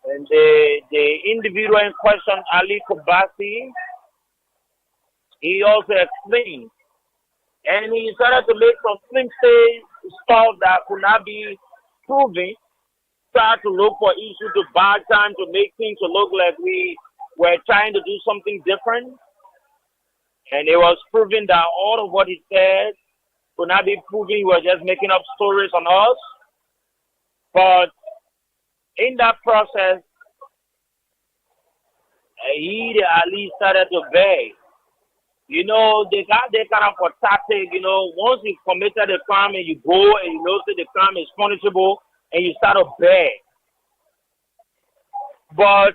Speaker 8: And the individual in question, Ali Kubasi, he also explained. And he started to make some flimsy stuff that could not be proven. Start to look for issues to buy time to make things to look like we were trying to do something different. And it was proven that all of what he said could not be proven. He was just making up stories on us. But in that process, he, Ali, started to beg. They got that kind of a tactic, once you committed a crime and you go and you know that the crime is punishable and you start to beg. But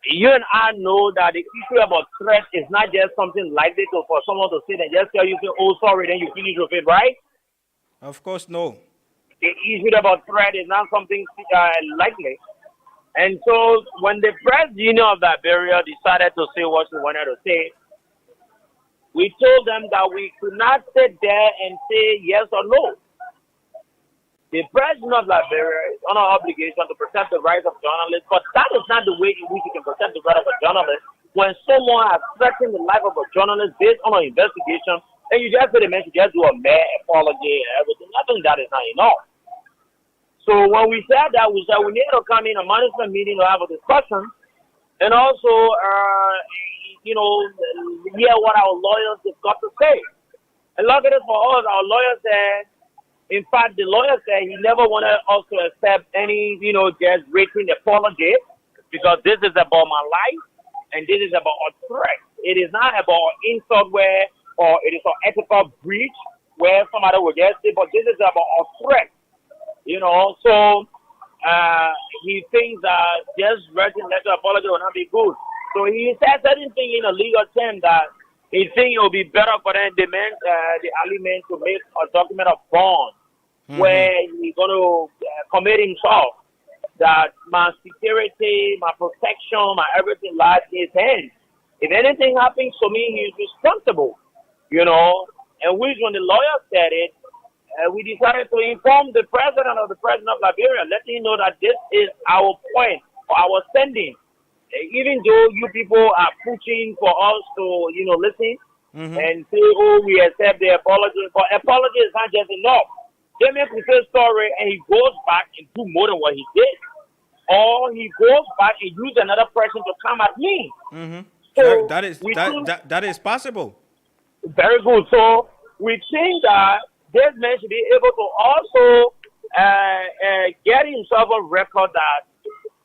Speaker 8: you and I know that the issue about threat is not just something likely for someone to say and just tell you, say, oh, sorry, then you finish with it, right?
Speaker 1: Of course, no.
Speaker 8: The issue about threat is not something likely. And so when the Press Union of Liberia decided to say what she wanted to say, we told them that we could not sit there and say yes or no. The President of Liberia is on our obligation to protect the rights of journalists, but that is not the way in which you can protect the rights of a journalist when someone has threatened the life of a journalist based on an investigation, and you just say the man should just do a mere apology and everything. I think that is not enough. So when we said that, we said we need to come in a management meeting to have a discussion, and also hear what our lawyers have got to say. And luckily for us, our lawyer said, in fact, the lawyer said he never wanted us to accept any, just written apology because this is about my life and this is about a threat. It is not about insult or it is an ethical breach where somebody will just say, but this is about a threat. So he thinks that just writing letter apology will not be good. So he said certain thing in a legal term that He think it will be better for them, the Ali man, to make a document of bond where he's going to commit himself that my security, my protection, my everything lies in his hands. If anything happens to me, he's responsible, you know. And when the lawyer said it, we decided to inform the president of Liberia, letting him know that this is our point or our standing. Even though you people are pushing for us to, you know, listen and say, oh, we accept the apology, but apology is not just enough. They make a story and he goes back and do more than what he did. Or he goes back and use another person to come at me. So
Speaker 1: that is possible.
Speaker 8: Very good. So we think that this man should be able to also get himself on record that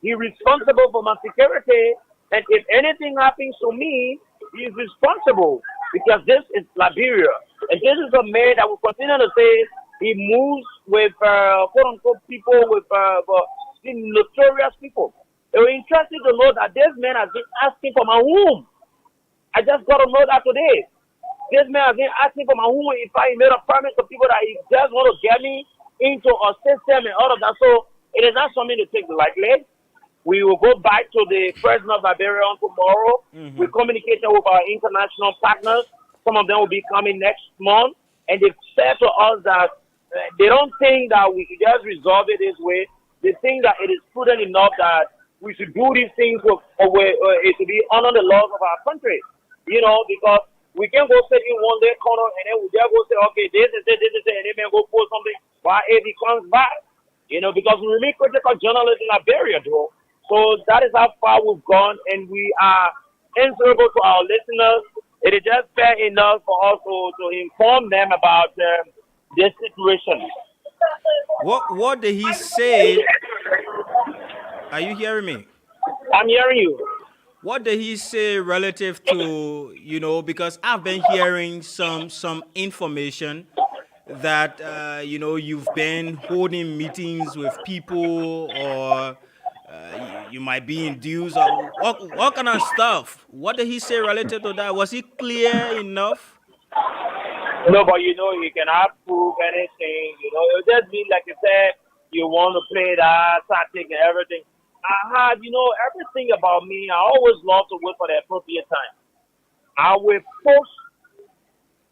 Speaker 8: he's responsible for my security, and if anything happens to me, he's responsible because this is Liberia, and this is a man that will continue to say he moves with quote unquote people with notorious people. It was interesting to know that this man has been asking for my womb. I just got to know that today. This man has been asking for my womb if I made a promise to people that he just want to get me into a system and all of that. So it is not something to take lightly. We will go back to the president of Liberia on tomorrow. We communicated with our international partners. Some of them will be coming next month. And they said to us that they don't think that we should just resolve it this way. They think that it is prudent enough that we should do these things to be honor the laws of our country. You know, because we can't go sit in one day corner and then we just go say, okay, this is it, and then go post something while it comes back. You know, because we remain critical journalists in Liberia, though. So that is how far we've gone, and we are answerable to our listeners. It is just fair enough for us to inform them about this situation.
Speaker 1: What did he say? Are you hearing me?
Speaker 8: I'm hearing you.
Speaker 1: What did he say relative to, you know, because I've been hearing some information that, you know, you've been holding meetings with people or you might be induced or what kind of stuff. What did he say relative to that? Was he clear enough?
Speaker 8: No, but you know, you cannot prove anything. You know, it'll just be like you said, you want to play that tactic and everything. I had, you know, everything about me. I always love to wait for the appropriate time. I will post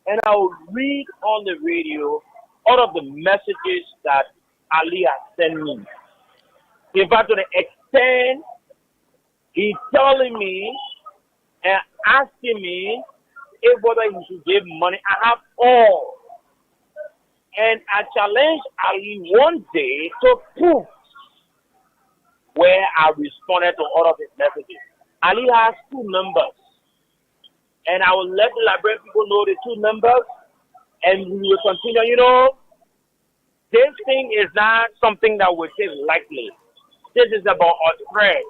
Speaker 8: and I will read on the radio all of the messages that Ali has sent me. In fact, to the extent he's telling me and asking me if whether he should give money, I have all. And I challenged Ali one day to prove where I responded to all of his messages. Ali has two numbers. And I will let the Liberian people know the two numbers. And we will continue. You know, this thing is not something that we take lightly. This is about our thread.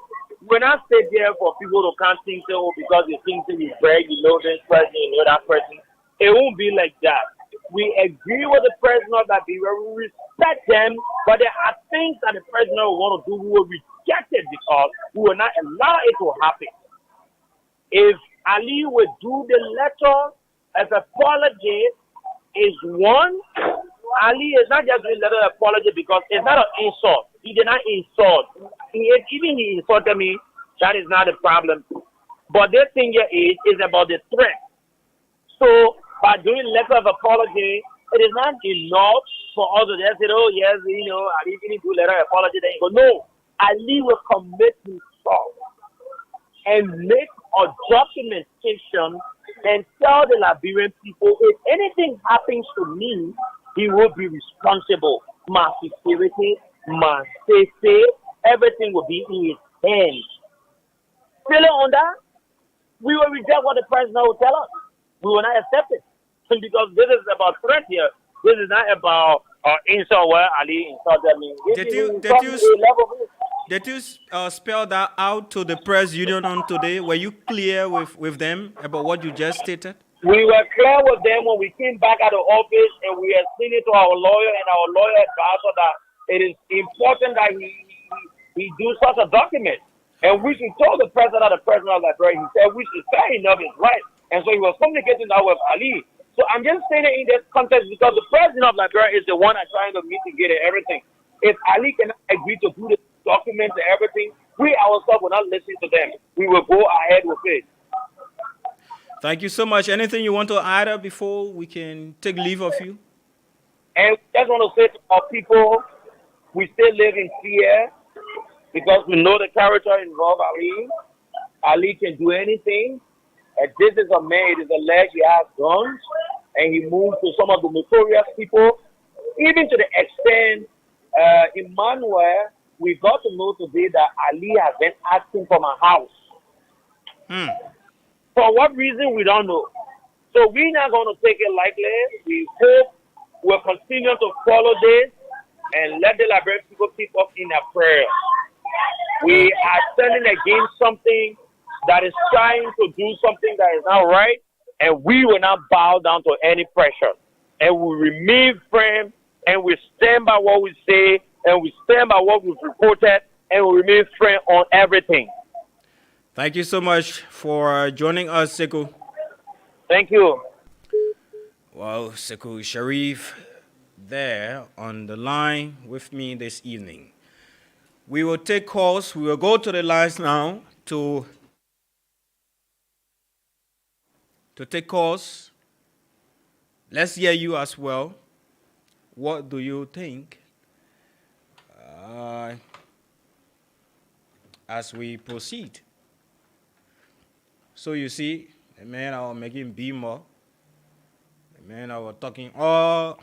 Speaker 8: We're not sit there for people to come think, oh, because you think to be brag, you know this person, you know that person. It won't be like that. We agree with the president of Liberia. We respect them, but there are things that the president will want to do. We will reject it because we will not allow it to happen. If Ali would do the letter of apology, is one. Ali is not just doing letter of apology because it's not an insult. He did not insult. Even he insulted me. That is not a problem. But this thing here is about the threat. So by doing letter of apology, it is not enough for us to just say, oh, yes, you know, Ali didn't do letter of apology. Then you go, no. Ali will commit himself and make a documentation and tell the Liberian people, if anything happens to me, he will be responsible. My security, my safety, everything will be in his hands. Feeling on that, we will reject what the president will tell us. We will not accept it. Because this is about threat here. This is not about insult where Ali insulted me.
Speaker 1: Did you spell that out to the press union on today? Were you clear with them about what you just stated?
Speaker 8: We were clear with them when we came back at the office and we explained it to our lawyer, and our lawyer advised us that it is important that he do such a document. And we should tell the president of Liberia, he said, which is fair enough, is right. And so he was communicating that with Ali. So I'm just saying it in this context because the president of Liberia is the one that's trying to mitigate everything. If Ali cannot agree to do the documents and everything, we ourselves will not listen to them. We will go ahead with it.
Speaker 1: Thank you so much. Anything you want to add before we can take leave of you?
Speaker 8: And we just want to say to our people, we still live in fear because we know the character involved Ali. Ali can do anything. And this is a man, it is alleged he has guns. And he moved to some of the notorious people, even to the extent, Emmanuel, we got to know today that Ali has been asking for my house. For what reason, we don't know. So we're not going to take it lightly. We hope we'll continue to follow this and let the Liberian people keep up in their prayers. We are standing against something that is trying to do something that is not right, and we will not bow down to any pressure. And we remain firm, and we stand by what we say, and we stand by what we've reported, and we remain firm on everything.
Speaker 1: Thank you so much for joining us, Sekou.
Speaker 8: Thank you.
Speaker 1: Well, Sekou Sharif there on the line with me this evening. We will take calls. We will go to the lines now to take calls. Let's hear you as well. What do you think as we proceed? So you see, the man I was making beamer, the man I was talking all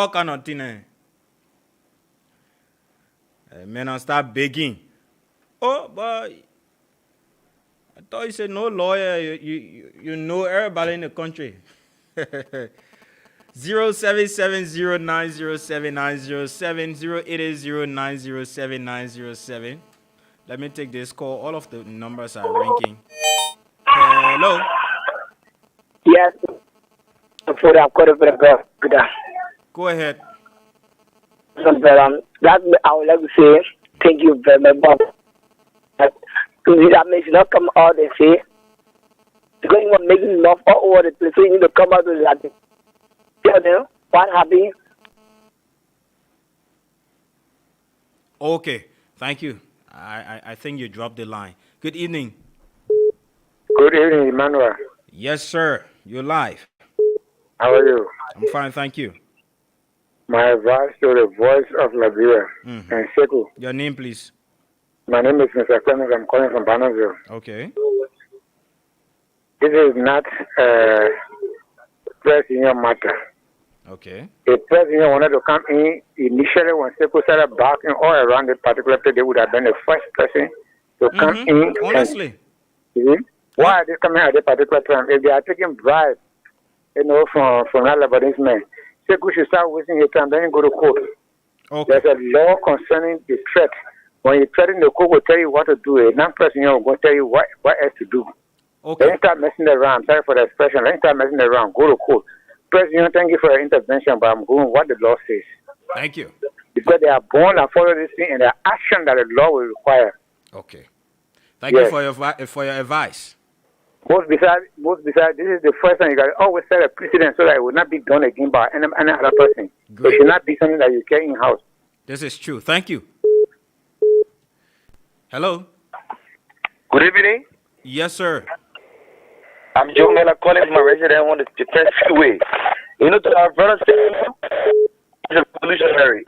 Speaker 1: kind of things. The man I start begging. Oh, but I thought you said no lawyer. You know everybody in the country. 07709079070 08009079007. Let me take this call. All of the numbers are ringing. Hello.
Speaker 9: Yes.
Speaker 1: Go ahead.
Speaker 9: That I would like to say thank you very much. That makes you not come out and say because you are making enough all over the place. So you need to come out with that. Tell them what happened.
Speaker 1: Okay. Thank you. I think you dropped the line. Good evening.
Speaker 10: Good evening, Emmanuel.
Speaker 1: Yes, sir. You're live.
Speaker 10: How are you?
Speaker 1: I'm fine, thank you.
Speaker 10: My advice to the voice of Liberia and Sekou.
Speaker 1: Your name, please.
Speaker 10: My name is Mr. Clemens. I'm calling from Bannerville.
Speaker 1: Okay.
Speaker 10: This is not a press union matter.
Speaker 1: Okay.
Speaker 10: A press union wanted to come in initially when Sekou started barking all around the particular place. They would have been the first person to come in.
Speaker 1: Honestly.
Speaker 10: Why are they coming at this particular time? If they are taking bribes, from that Lebanese man, Sekou should start wasting his time, then go to court.
Speaker 1: Okay.
Speaker 10: There's a law concerning the threat. When you threaten, the court will tell you what to do. A non-person will go tell you what else to do.
Speaker 1: Okay.
Speaker 10: Then start messing around. Sorry for the expression. Then start messing around. Go to court. President, thank you for your intervention, but I'm going what the law says.
Speaker 1: Thank you.
Speaker 10: Because they are born and follow this thing and the action that the law will require.
Speaker 1: Okay. Thank you for your advice.
Speaker 10: Most besides, this is the first time you got to always set a precedent so that it will not be done again by any other person.
Speaker 1: Great.
Speaker 10: It should not be something that you carry in house.
Speaker 1: This is true. Thank you. Hello.
Speaker 11: Good evening.
Speaker 1: Yes, sir.
Speaker 11: I'm Joe Miller calling from a resident on the defense freeway. You know, to our brother, is a revolutionary.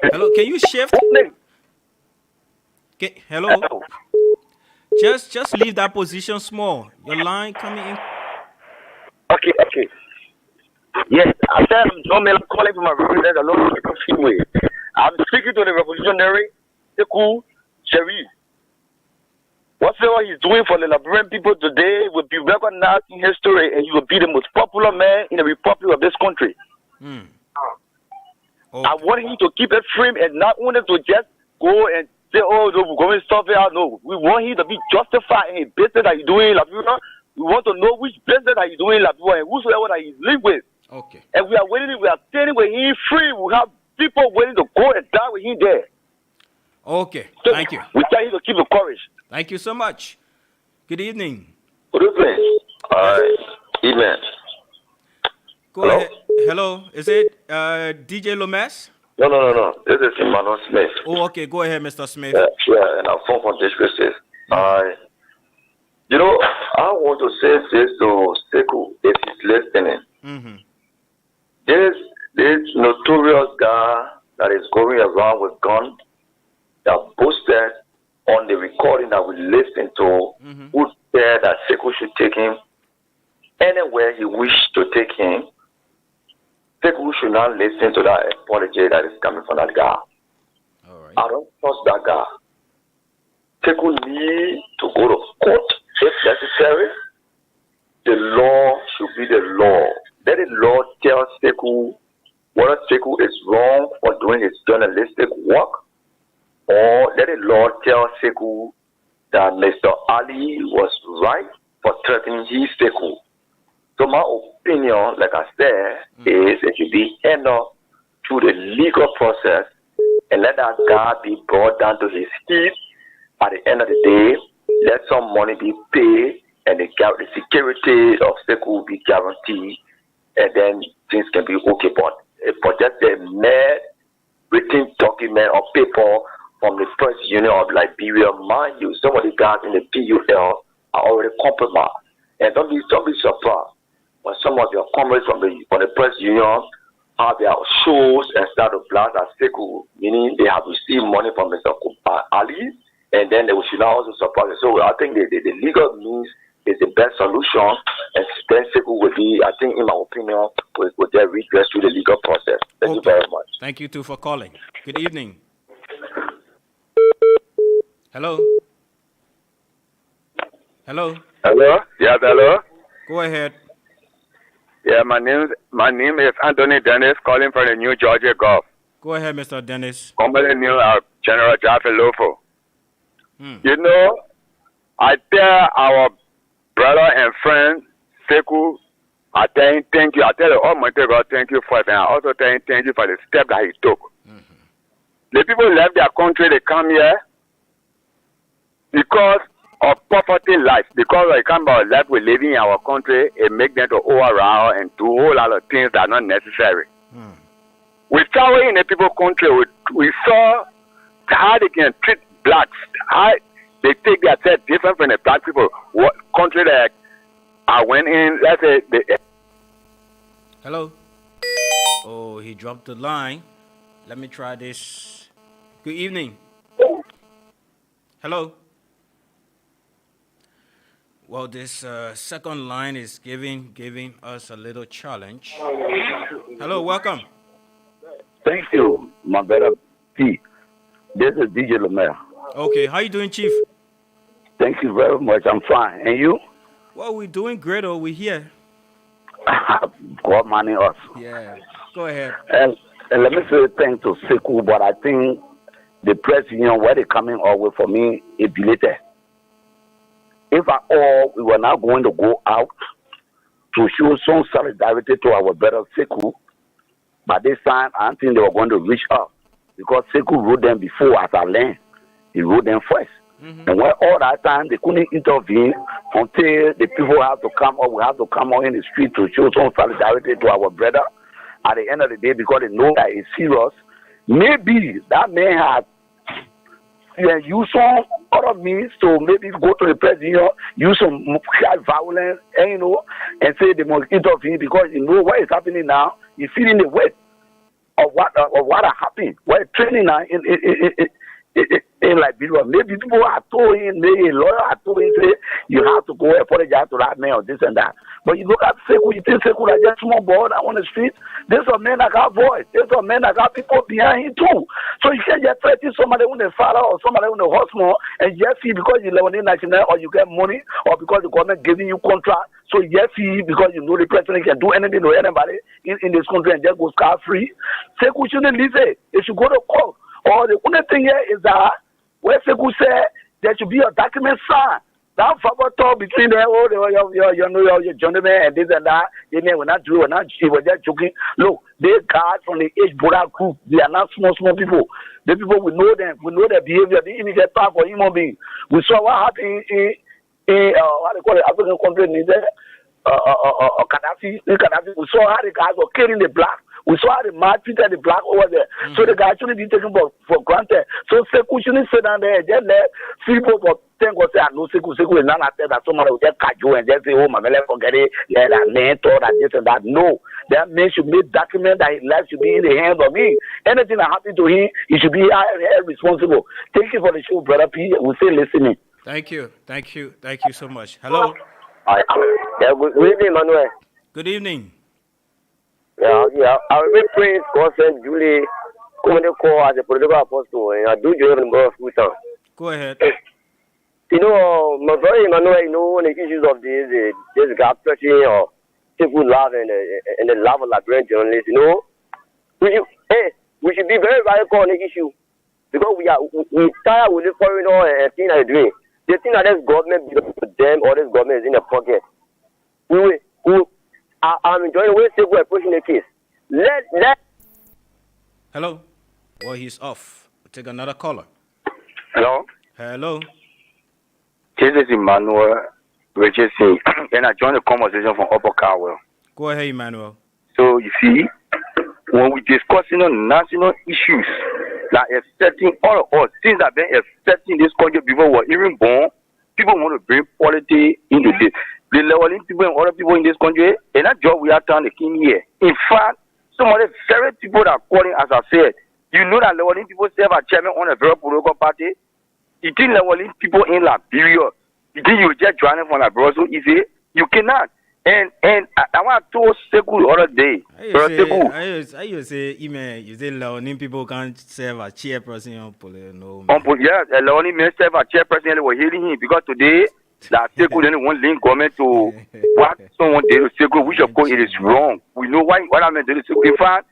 Speaker 1: Hello. Can you shift? Hello. Just leave that position small. Your line coming in.
Speaker 11: Okay. Yes, I said I'm John Miller calling from a resident along the freeway. I'm speaking to the revolutionary, Sekou Sharif. Whatever he's doing for the Liberian people today will be recognized in history, and he will be the most popular man in the republic of this country.
Speaker 1: Okay.
Speaker 11: I want him to keep it free and not only to just go and say, oh, no, we're going to stuff it out. No, we want him to be justified in his business that he's doing in Liberia. We want to know which business that he's doing in Liberia and whosoever that he's live with.
Speaker 1: Okay.
Speaker 11: And we are standing with him free. We have people waiting to go and die with him there.
Speaker 1: Okay.
Speaker 11: So
Speaker 1: thank you.
Speaker 11: We tell him to keep the courage.
Speaker 1: Thank you so much. Good evening.
Speaker 11: Good evening. Evening.
Speaker 1: Go
Speaker 11: Hello?
Speaker 1: ahead. Hello, is it DJ Lomas?
Speaker 11: No. This is Emmanuel Smith.
Speaker 1: Oh, okay. Go ahead, Mr. Smith.
Speaker 11: Yeah, and I'm from District. I want to say this to Sekou if he's listening.
Speaker 1: Mm-hmm.
Speaker 11: This notorious guy that is going around with gun that posted on the recording that we listened to, who said that Sekou should take him anywhere he wished to take him. Sekou should not listen to that apology that is coming from that guy.
Speaker 1: All right.
Speaker 11: I don't trust that guy. Sekou need to go to court if necessary. The law should be the law. Let the law tell Sekou whether Sekou is wrong for doing his journalistic work, or let the law tell Sekou that Mr. Ali was right for threatening his Sekou. So my opinion, like I said, is it should be handled through the legal process and let that guy be brought down to his feet. At the end of the day, let some money be paid and the security of Sekou will be guaranteed, and then things can be okay. But just a mere written document or paper from the Press Union of Liberia, mind you, some of the guys in the PUL are already compromised. And don't be surprised when some of your comrades from the Press Union have their shows and start to blast at Sekou, meaning they have received money from Mr. Ali, and then they should not also support it. So I think the legal means is the best solution, and then Sekou will be, I think, in my opinion, will get redressed through the legal process. Thank you very much.
Speaker 1: Thank you too for calling. Good evening. Hello. Hello.
Speaker 12: Hello. Yes, hello.
Speaker 1: Go ahead.
Speaker 12: Yeah, my name is Anthony Dennis, calling from the New Georgia Gulf.
Speaker 1: Go ahead, Mr. Dennis.
Speaker 12: Company new General Jaffe Lofo. You know, I tell our brother and friend Sekou, I tell him thank you. I tell the Almighty God thank you for it, and I also tell him thank you for the step that he took. The people left their country, they come here because of poverty life, because of the kind of life we live in our country, it makes them to go around and do a whole lot of things that are not necessary. We saw in the people country, we saw how they can treat blacks, how they take their set different from the black people. What country that I went in, let's say
Speaker 1: Hello. Oh, he dropped the line. Let me try this. Good evening. Hello. Well, this second line is giving us a little challenge. Hello, welcome.
Speaker 13: Thank you, my brother P. This is DJ Lemaire.
Speaker 1: Okay, how you doing, Chief?
Speaker 13: Thank you very much. I'm fine. And you?
Speaker 1: Well, we're doing great. We're here.
Speaker 13: God money us.
Speaker 1: Yeah. Go ahead.
Speaker 13: And let me say thanks to Sekou, but I think the Press Union, where they coming up with for me, is belated. If at all we were not going to go out to show some solidarity to our brother Sekou, by this time I don't think they were going to reach out, because Sekou wrote them before as I learned. He wrote them first. And when all that time they couldn't intervene until the people have to come up, we have to come out in the street to show some solidarity to our brother at the end of the day, because they know that it's serious. Maybe that man had use some other means to maybe go to the Press Union, use some violence, and say they must intervene, because what is happening now. You're feeling the weight of what happened. What training now in Liberia. Maybe people are told him, maybe a lawyer are told him, say, you have to go apologize to that man or this and that. But you look at Sekou, you think Sekou is just small boy on the street. There's a man that got voice. There's a man that got people behind him too. So you can't just threaten somebody with a father or somebody with a horseman and just see because you live in the national or you get money or because the government giving you contract. So yes, see because you know the president can do anything to anybody in this country and just go scot-free. Sekou shouldn't listen. It should go to court. Or the only thing here is that where Sekou said there should be a document signed. That verbal talk between them, your gentleman and this and that, we're not doing, we're just joking. Look, they guys from the age Boda group, they are not small people. The people, we know them, we know their behavior, they even get back for human beings. We saw what happened what they call it, African country in Gaddafi. We saw how the guys were killing the black. We saw how the man treated the black over there. So the guy shouldn't be taken for granted. So Sekou shouldn't sit down there and just let people for think or say, I know Sekou is not at that somebody will just catch you and just say, oh my man, forget it. Yeah, that man thought that this and that. No. That man should be document that his life should be in the hands of him. Anything that happened to him, he should be held responsible. Thank you for the show, brother P. We'll say listening.
Speaker 1: Thank you so much. Hello.
Speaker 14: Yeah, good evening, Manuel.
Speaker 1: Good evening.
Speaker 14: Yeah. I will be praying for St. Julie, come to call as a political apostle, and I do join the board of
Speaker 1: Go ahead.
Speaker 14: You know, my brother Emmanuel, you know, the issues of this gap pressing or people love and the love of Liberian journalists, you know, we should be very radical on the issue because we tired with the foreigner and things they're doing. They think that this government belongs to them or this government is in their pocket. I'm enjoying the way we're pushing the case. Let.
Speaker 1: Hello. Well, he's off. We'll take another caller.
Speaker 11: Hello. This is Emmanuel Richardson, and I joined the conversation from Upper Carwell.
Speaker 1: Go ahead, Emmanuel.
Speaker 11: So you see, when we discussing on national issues, like accepting all of us, things that been accepting this country before we were even born, people want to bring politics into this. The leveling people and other people in this country, and that job we are trying to keep here. In fact, some of the very people that are calling, as I said, you know that leveling people serve as chairman on a very political party. You think leveling people in Liberia, you think you just join from Liberia so easy? You cannot. And I want to tell Sekou the other day.
Speaker 1: You say leveling people can't serve as chairperson on political.
Speaker 11: Yes, leveling men serve as chairperson, they were hearing him because today, that Sekou didn't want link government to what someone did to Sekou, which of course it is wrong. We know what I meant to Sekou. In fact,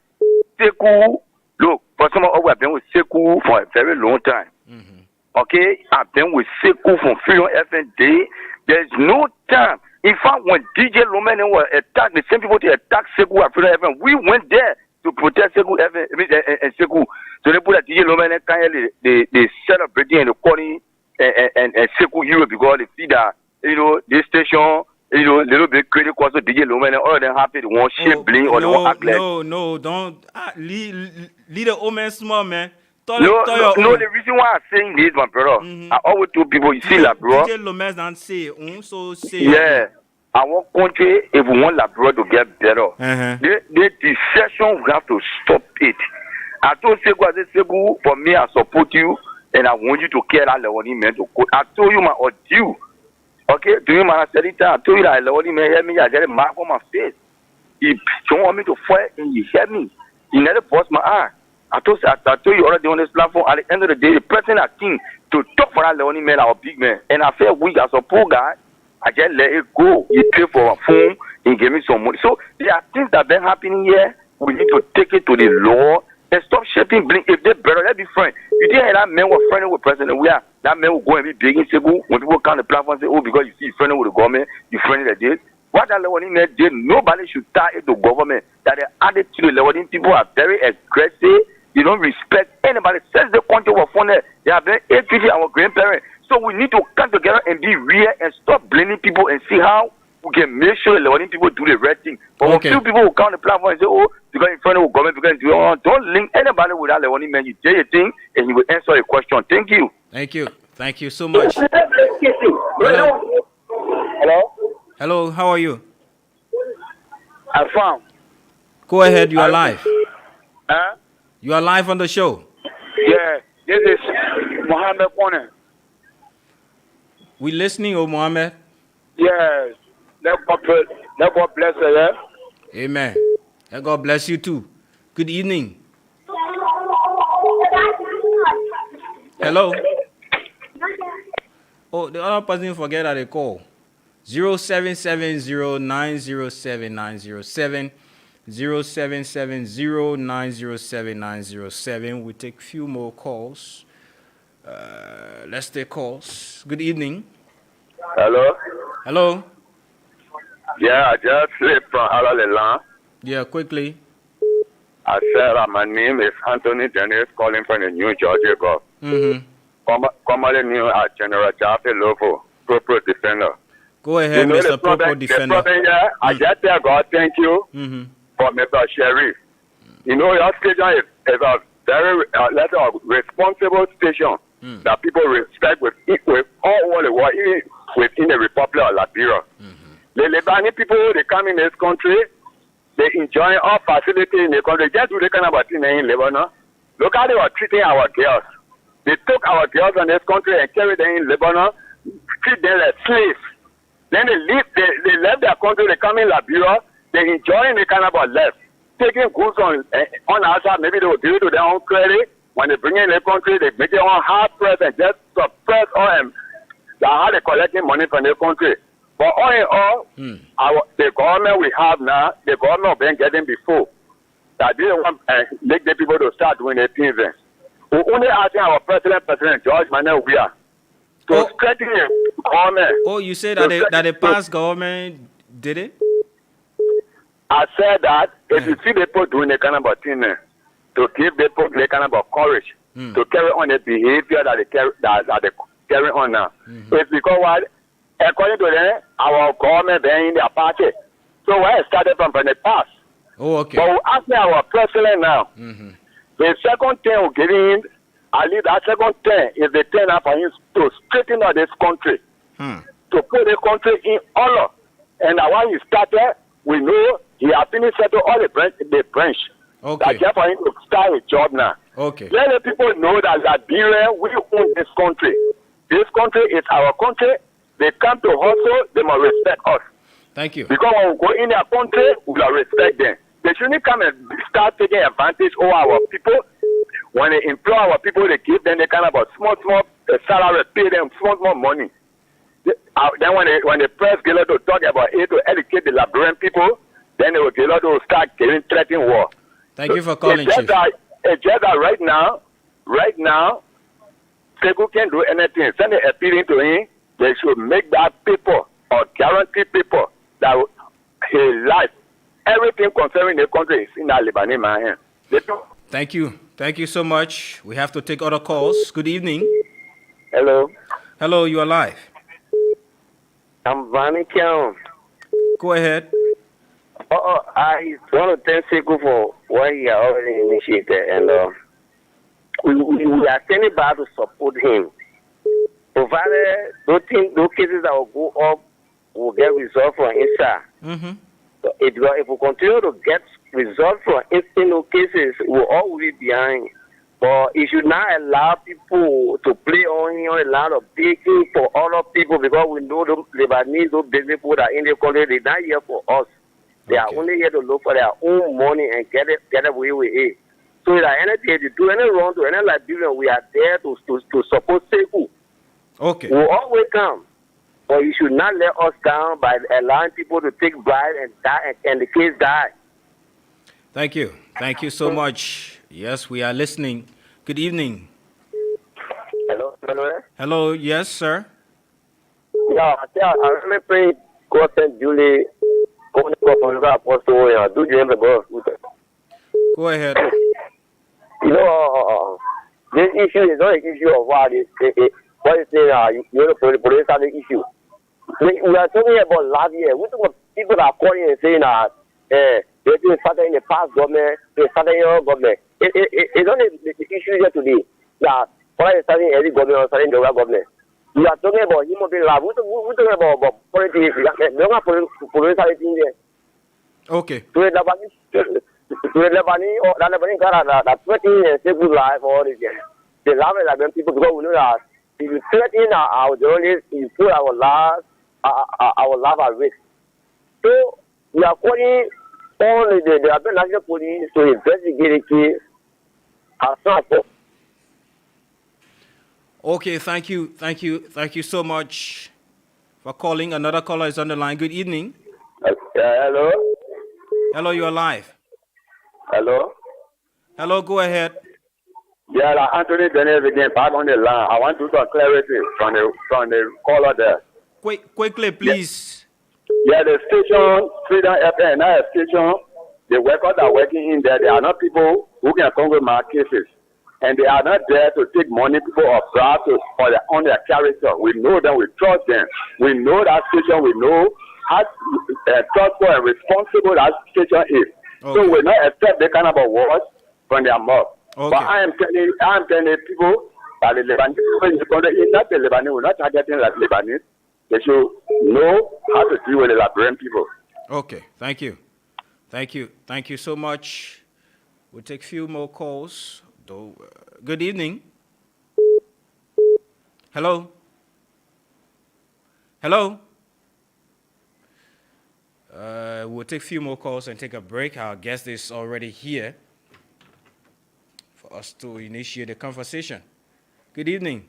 Speaker 11: Sekou, look, for some of us, I've been with Sekou for a very long time. Okay, I've been with Sekou from Freedom FM Day. There's no time. In fact, when DJ Loman were attacked, the same people to attack Sekou at Freedom FM, we went there to protect Sekou FM and Sekou. So they put a DJ Loman and they celebrating and calling and Sekou hero because they see that, you know, this station, you know, a little bit critical also DJ Loman and all of them happy they want shit bling or they want act like.
Speaker 1: No, don't lead the old man small, man.
Speaker 11: No, the reason why I'm saying this, my brother, I always tell people, you see, like, bro.
Speaker 1: DJ Lomas don't say,
Speaker 11: yeah. Our country, if we want Labrador to get better, the deception, we have to stop it. I told Sekou, for me, I support you, and I want you to care that Lewani man to quote. I told you my ordeal. Okay, during my study time, I told you that Lewani man hear me, I get a mark on my face. He don't want me to fight, and he hear me. He never bust my eye. I told you already on this platform, at the end of the day, the person I think to talk for that Leonie man, our big man. And I felt weak as a poor guy. I just let it go. He paid for a phone, he gave me some money. So there are things that have been happening here. We need to take it to the law and stop shaping blink. If they're better, let's be friends. You didn't hear that man was friendly with President Weah. That man will go and be begging Sekou. When people come on the platform and say, oh, because you see he's friendly with the government, you friendly like this. What that Leonie man did, nobody should tie it to government. That the attitude of Leonie people are very aggressive. You don't respect anybody. Since the country was founded, they have been treating our grandparents. So we need to come together and be real and stop blaming people and see how we can make sure that letting people do the right thing. But when few people will come on the platform and say, oh, because in front of the government, because don't link anybody with that letting man. You do your thing and he will answer your question. Thank you.
Speaker 1: Thank you so much. Hello, how are you?
Speaker 8: I'm fine.
Speaker 1: Go ahead, you are live.
Speaker 8: Huh?
Speaker 1: You are live on the show.
Speaker 8: Yeah, this is Mohammed Kone.
Speaker 1: We listening, oh Mohammed?
Speaker 8: Yes. Let God bless you, yeah?
Speaker 1: Amen. Let God bless you too. Good evening. Hello? Oh, the other person forget that they call. 0770907907. 0770907907. We take few more calls. Let's take calls. Good evening.
Speaker 11: Hello? Yeah, I just slipped from Alaleland.
Speaker 1: Yeah, quickly.
Speaker 11: I said my name is Anthony Dennis, calling from the New Georgia Gulf. Commonly known as General Jaffe Lovo.
Speaker 12: proper defender.
Speaker 1: Go ahead, Mr. Proper Defender.
Speaker 12: The problem here, I just tell God thank you for Mr. Sheriff. You know, your station is a very responsible station that people respect with all over the world, even within the Republic of Liberia. The Lebanese people, they come in this country, they enjoy all facilities in the country. Just do the kind of thing in Lebanon. Look how they were treating our girls. They took our girls in this country and carried them in Lebanon, treat them like slaves. Then they left their country, they come in Liberia, they enjoying the carnival left, taking goods on outside, maybe they will give it to their own credit. When they bring in the country, they make their own hard press and just suppress all how they collecting money from the country. But all in all, the government we have now, the government been getting before, that didn't want make the people to start doing their things. We only asking our President George Manuel Weah to strengthen the government.
Speaker 1: Oh, you said that the past government did it?
Speaker 12: I said that if you see people doing the kind of thing, to give people the kind of courage to carry on the behavior that they carry on now. It's because what, according to them, our government being in their party. So where it started from the past.
Speaker 1: Oh, okay.
Speaker 12: But we ask our president now. The second thing we're giving, at least that second thing is the thing for him to straighten out this country, to put the country in order. And while he started, we know he has finished settle all the branch.
Speaker 1: Okay.
Speaker 12: That's just for him to start a job now.
Speaker 1: Okay.
Speaker 12: Let the people know that Liberia, we own this country. This country is our country. They come to hustle, they must respect us.
Speaker 1: Thank you.
Speaker 12: Because when we go in their country, we will respect them. They shouldn't come and start taking advantage of our people. When they employ our people, they give them the kind of a small salary, pay them small money. Then when the press get to talk about it, to educate the Liberian people, then they will get to start threatening war.
Speaker 1: Thank you for calling, Chief.
Speaker 12: It's just that right now, people can't do anything. Send an appealing to him. They should make that people or guarantee people that his life, everything concerning the country is in that Lebanese man.
Speaker 1: Thank you. Thank you so much. We have to take other calls. Good evening.
Speaker 14: Hello.
Speaker 1: Hello, you are live.
Speaker 14: I'm Vani Kian.
Speaker 1: Go ahead.
Speaker 14: I want to thank Sekou for what he has already initiated, and we are standing by to support him. Provided those cases that will go up will get resolved from inside. So if we continue to get resolved from inside those cases, we'll all be behind. But it should not allow people to play on him, a lot of begging for other people, because we know the Lebanese, those business people that are in the country, they're not here for us. They are only here to look for their own money and get away with it. So if anything, if you do any wrong to any Liberian, we are there to support Sekou.
Speaker 1: Okay.
Speaker 14: We'll always come. But you should not let us down by allowing people to take bribes and die, and the case die.
Speaker 1: Thank you. Thank you so much. Yes, we are listening. Good evening.
Speaker 14: Hello.
Speaker 1: Hello. Yes, sir.
Speaker 14: Yeah, I really pray God send Julie.
Speaker 1: Go ahead.
Speaker 14: You know, this issue is not an issue of what is the police have the issue. We are talking about last year. We talk about people are calling and saying that they didn't start in the past government, they started in your government. It's only the issue here today. That why is starting any government or starting the other government? We are talking about human being life. We're talking about politics. We don't have police there.
Speaker 1: Okay.
Speaker 14: To the Lebanese or the Lebanese that threatening and save good life or this. They love it like people because we know that if you threaten our journalists, you put our life at risk. So we are calling on the national police to investigate the case as soon as possible.
Speaker 1: Okay, thank you so much for calling. Another caller is on the line. Good evening.
Speaker 14: Hello.
Speaker 1: Hello, you are live.
Speaker 14: Hello.
Speaker 1: Hello, go ahead.
Speaker 12: Yeah, Anthony Daniel again, back on the line. I want to some clarity from the caller there.
Speaker 1: Quickly, please.
Speaker 12: Yeah, the station, Freedom FM, that station, the workers are working in there. They are not people who can come with my cases. and they are not there to take money people or bribe on their character. We know them, we trust them. We know that station, we know how trustful and responsible that station is. Okay. So we not accept the kind of words from their mouth. Okay. But I am telling people that the Lebanese people in the country, not the Lebanese, we're not targeting like Lebanese. They should know how to deal with the Liberian people.
Speaker 1: Okay, thank you. Thank you so much. We'll take a few more calls. Good evening. Hello? Hello? We'll take a few more calls and take a break. Our guest is already here for us to initiate the conversation. Good evening.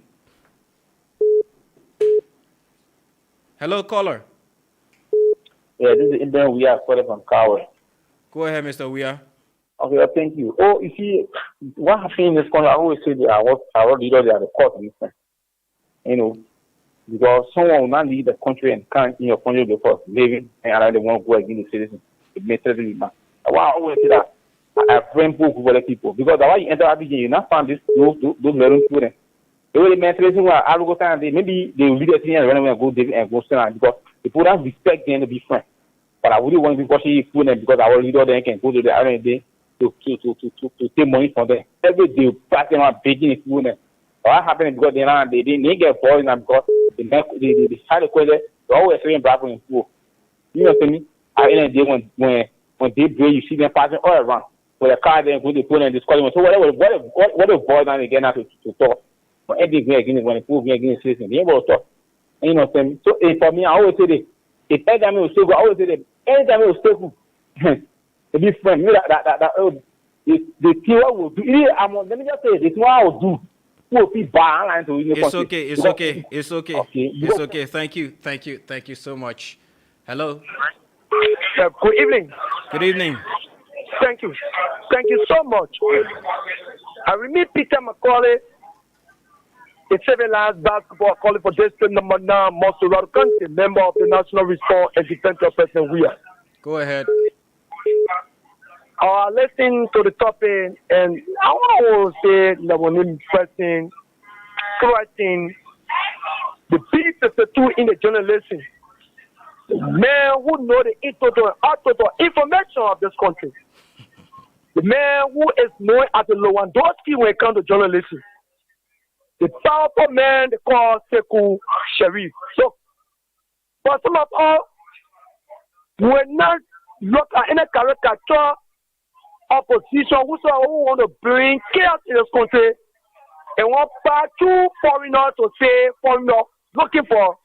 Speaker 1: Hello, caller.
Speaker 15: Yeah, this is Indian We are calling from Kawa.
Speaker 1: Go ahead, Mr. Weir.
Speaker 15: Okay, thank you. Oh, you see, what happened in this country, I always say that our leaders are the court movement. You know, because someone will not lead the country and can't in your country before living and allow them want to go against the citizens. It makes sense. Why I always say that I bring book with other people. Because the way you enter Abidjan, you not find those learning students. The way they mention where I will go time, maybe they will lead the thing and run away and go David and go stand because people don't respect them to be friends. But I wouldn't want to be pushing food because our leader then can go to the other day to take money from them. Every day, pass them out begging food. What happened because they didn't get bored because they had a question. They always saying black in food. You know what I mean? At the end of the day, when they break, you see them passing all around. With a car, then go to put and discuss. So what if boys now again to talk? But every day again, when they put against the citizen, they ain't going to talk. You know what I mean? So for me, I always say this. If anytime it was stable, I always say that anytime it was stable, to be friend, you know the thing I will do. Let me just say this: what I will do.
Speaker 1: It's okay. Thank you so much. Hello.
Speaker 16: Good evening.
Speaker 1: Good evening.
Speaker 16: Thank you so much. I remember Peter McCauley. The 7 last basketball calling for district number 9, Montserrat County, member of the National Response and Defense Person we are.
Speaker 1: Go ahead.
Speaker 16: Listening to the topic, and I want to say that when I'm pressing, correcting the B52 in the journalism, the man who know the total information of this country, the man who is known as the Lewandowski when it comes to journalism. The powerful man they call Sekou Sharif. So, for some of us, we're not look at any caricature opposition who want to bring chaos in this country and want back two foreigners to say foreigner looking for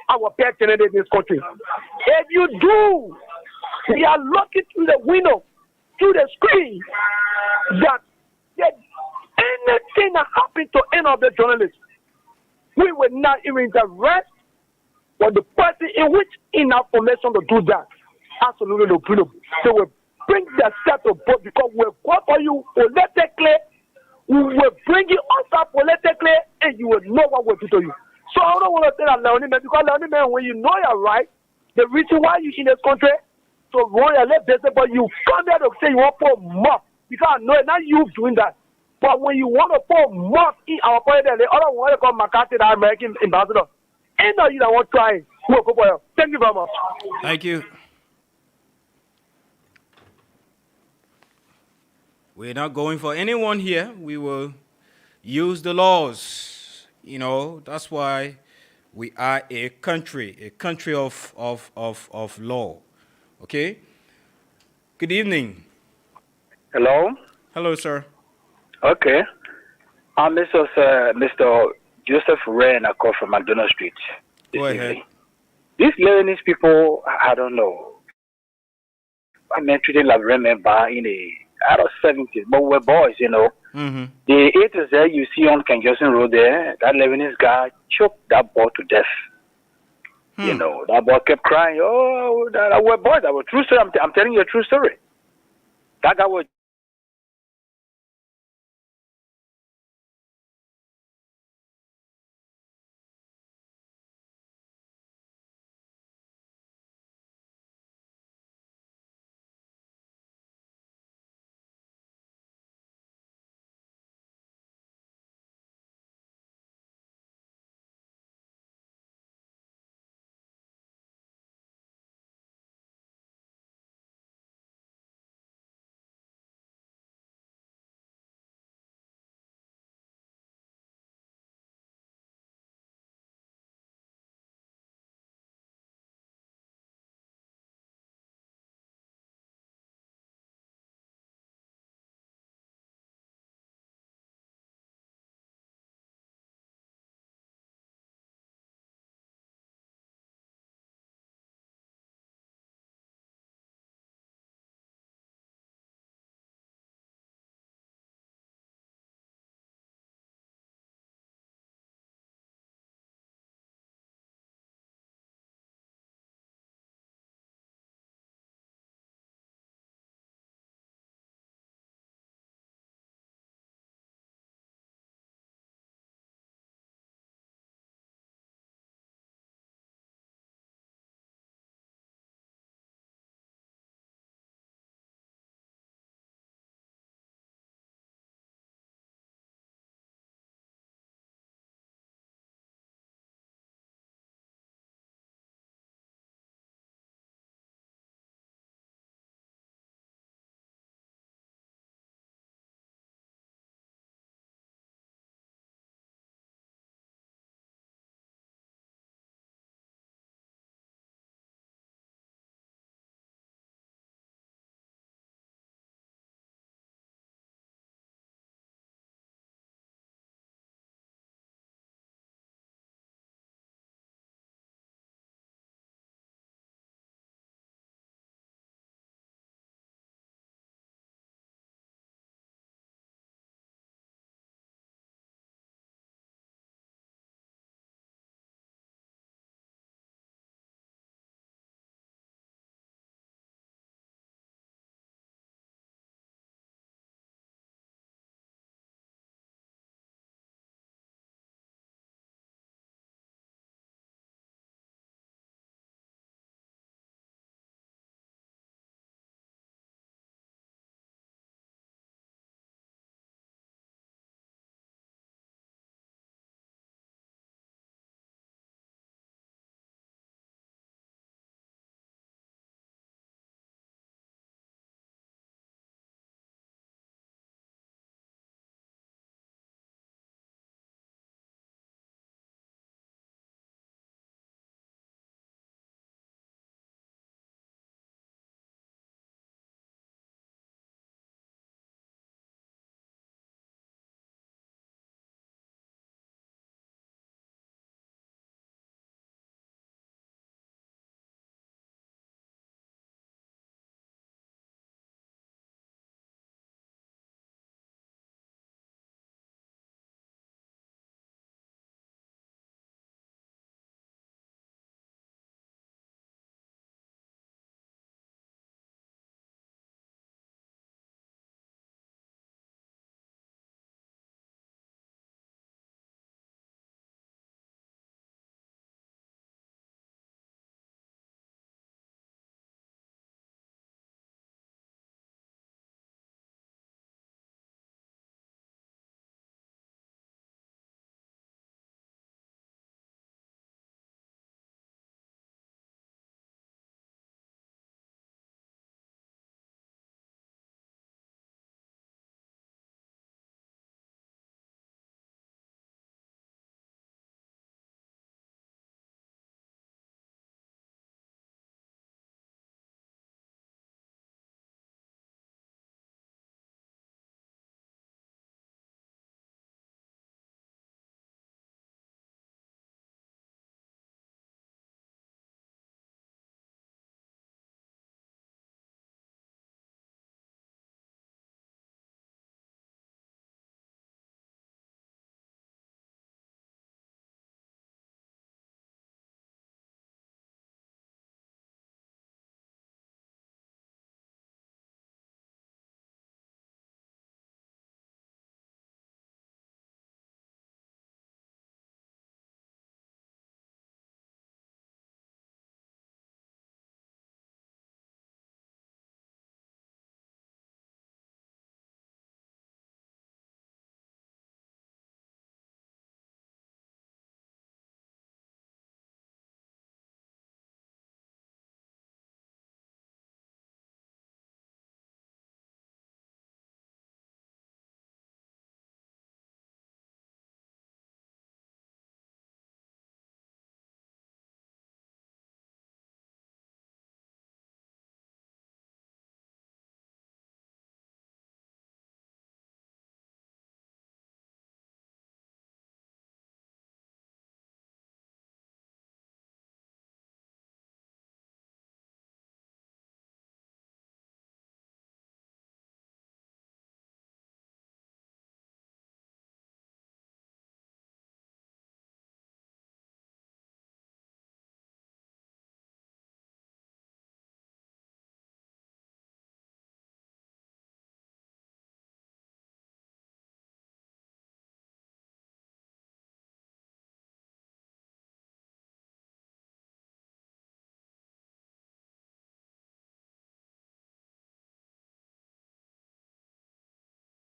Speaker 16: our best candidate in this country. If you do, we are looking through the window, through the screen, that anything that happened to any of the journalists, we will not even arrest for the person in which enough information to do that. Absolutely no problem. They will bring the set of both because we'll go for you politically, we will bring you also politically, and you will know what we'll do to you. So I don't want to say that Leonie man, because Leonie man, when you know you're right, the reason why you in this country, so run your left business, but you come there to say you want to put more, because I know it's not you doing that. But when you want to put more in our president, the other one called McCarthy, the American ambassador, ain't no you that want to try it. We'll go for you. Thank you very much.
Speaker 1: Thank you. We're not going for anyone here. We will use the laws. You know, that's why we are a country of law. Okay? Good evening.
Speaker 17: Hello?
Speaker 1: Hello, sir.
Speaker 17: Okay. I'm Mr. Joseph Ray, and I call from McDonald Street.
Speaker 1: Go ahead.
Speaker 17: These Lebanese people, I don't know. I mean, treating like women by in the out of 70s, but we're boys, you know.
Speaker 1: Mm-hmm.
Speaker 17: The 80s there you see on Ken Johnson Road there, that Lebanese guy choked that boy to death. You know, that boy kept crying, oh, that we're boys, that was true story. I'm telling you a true story. That guy was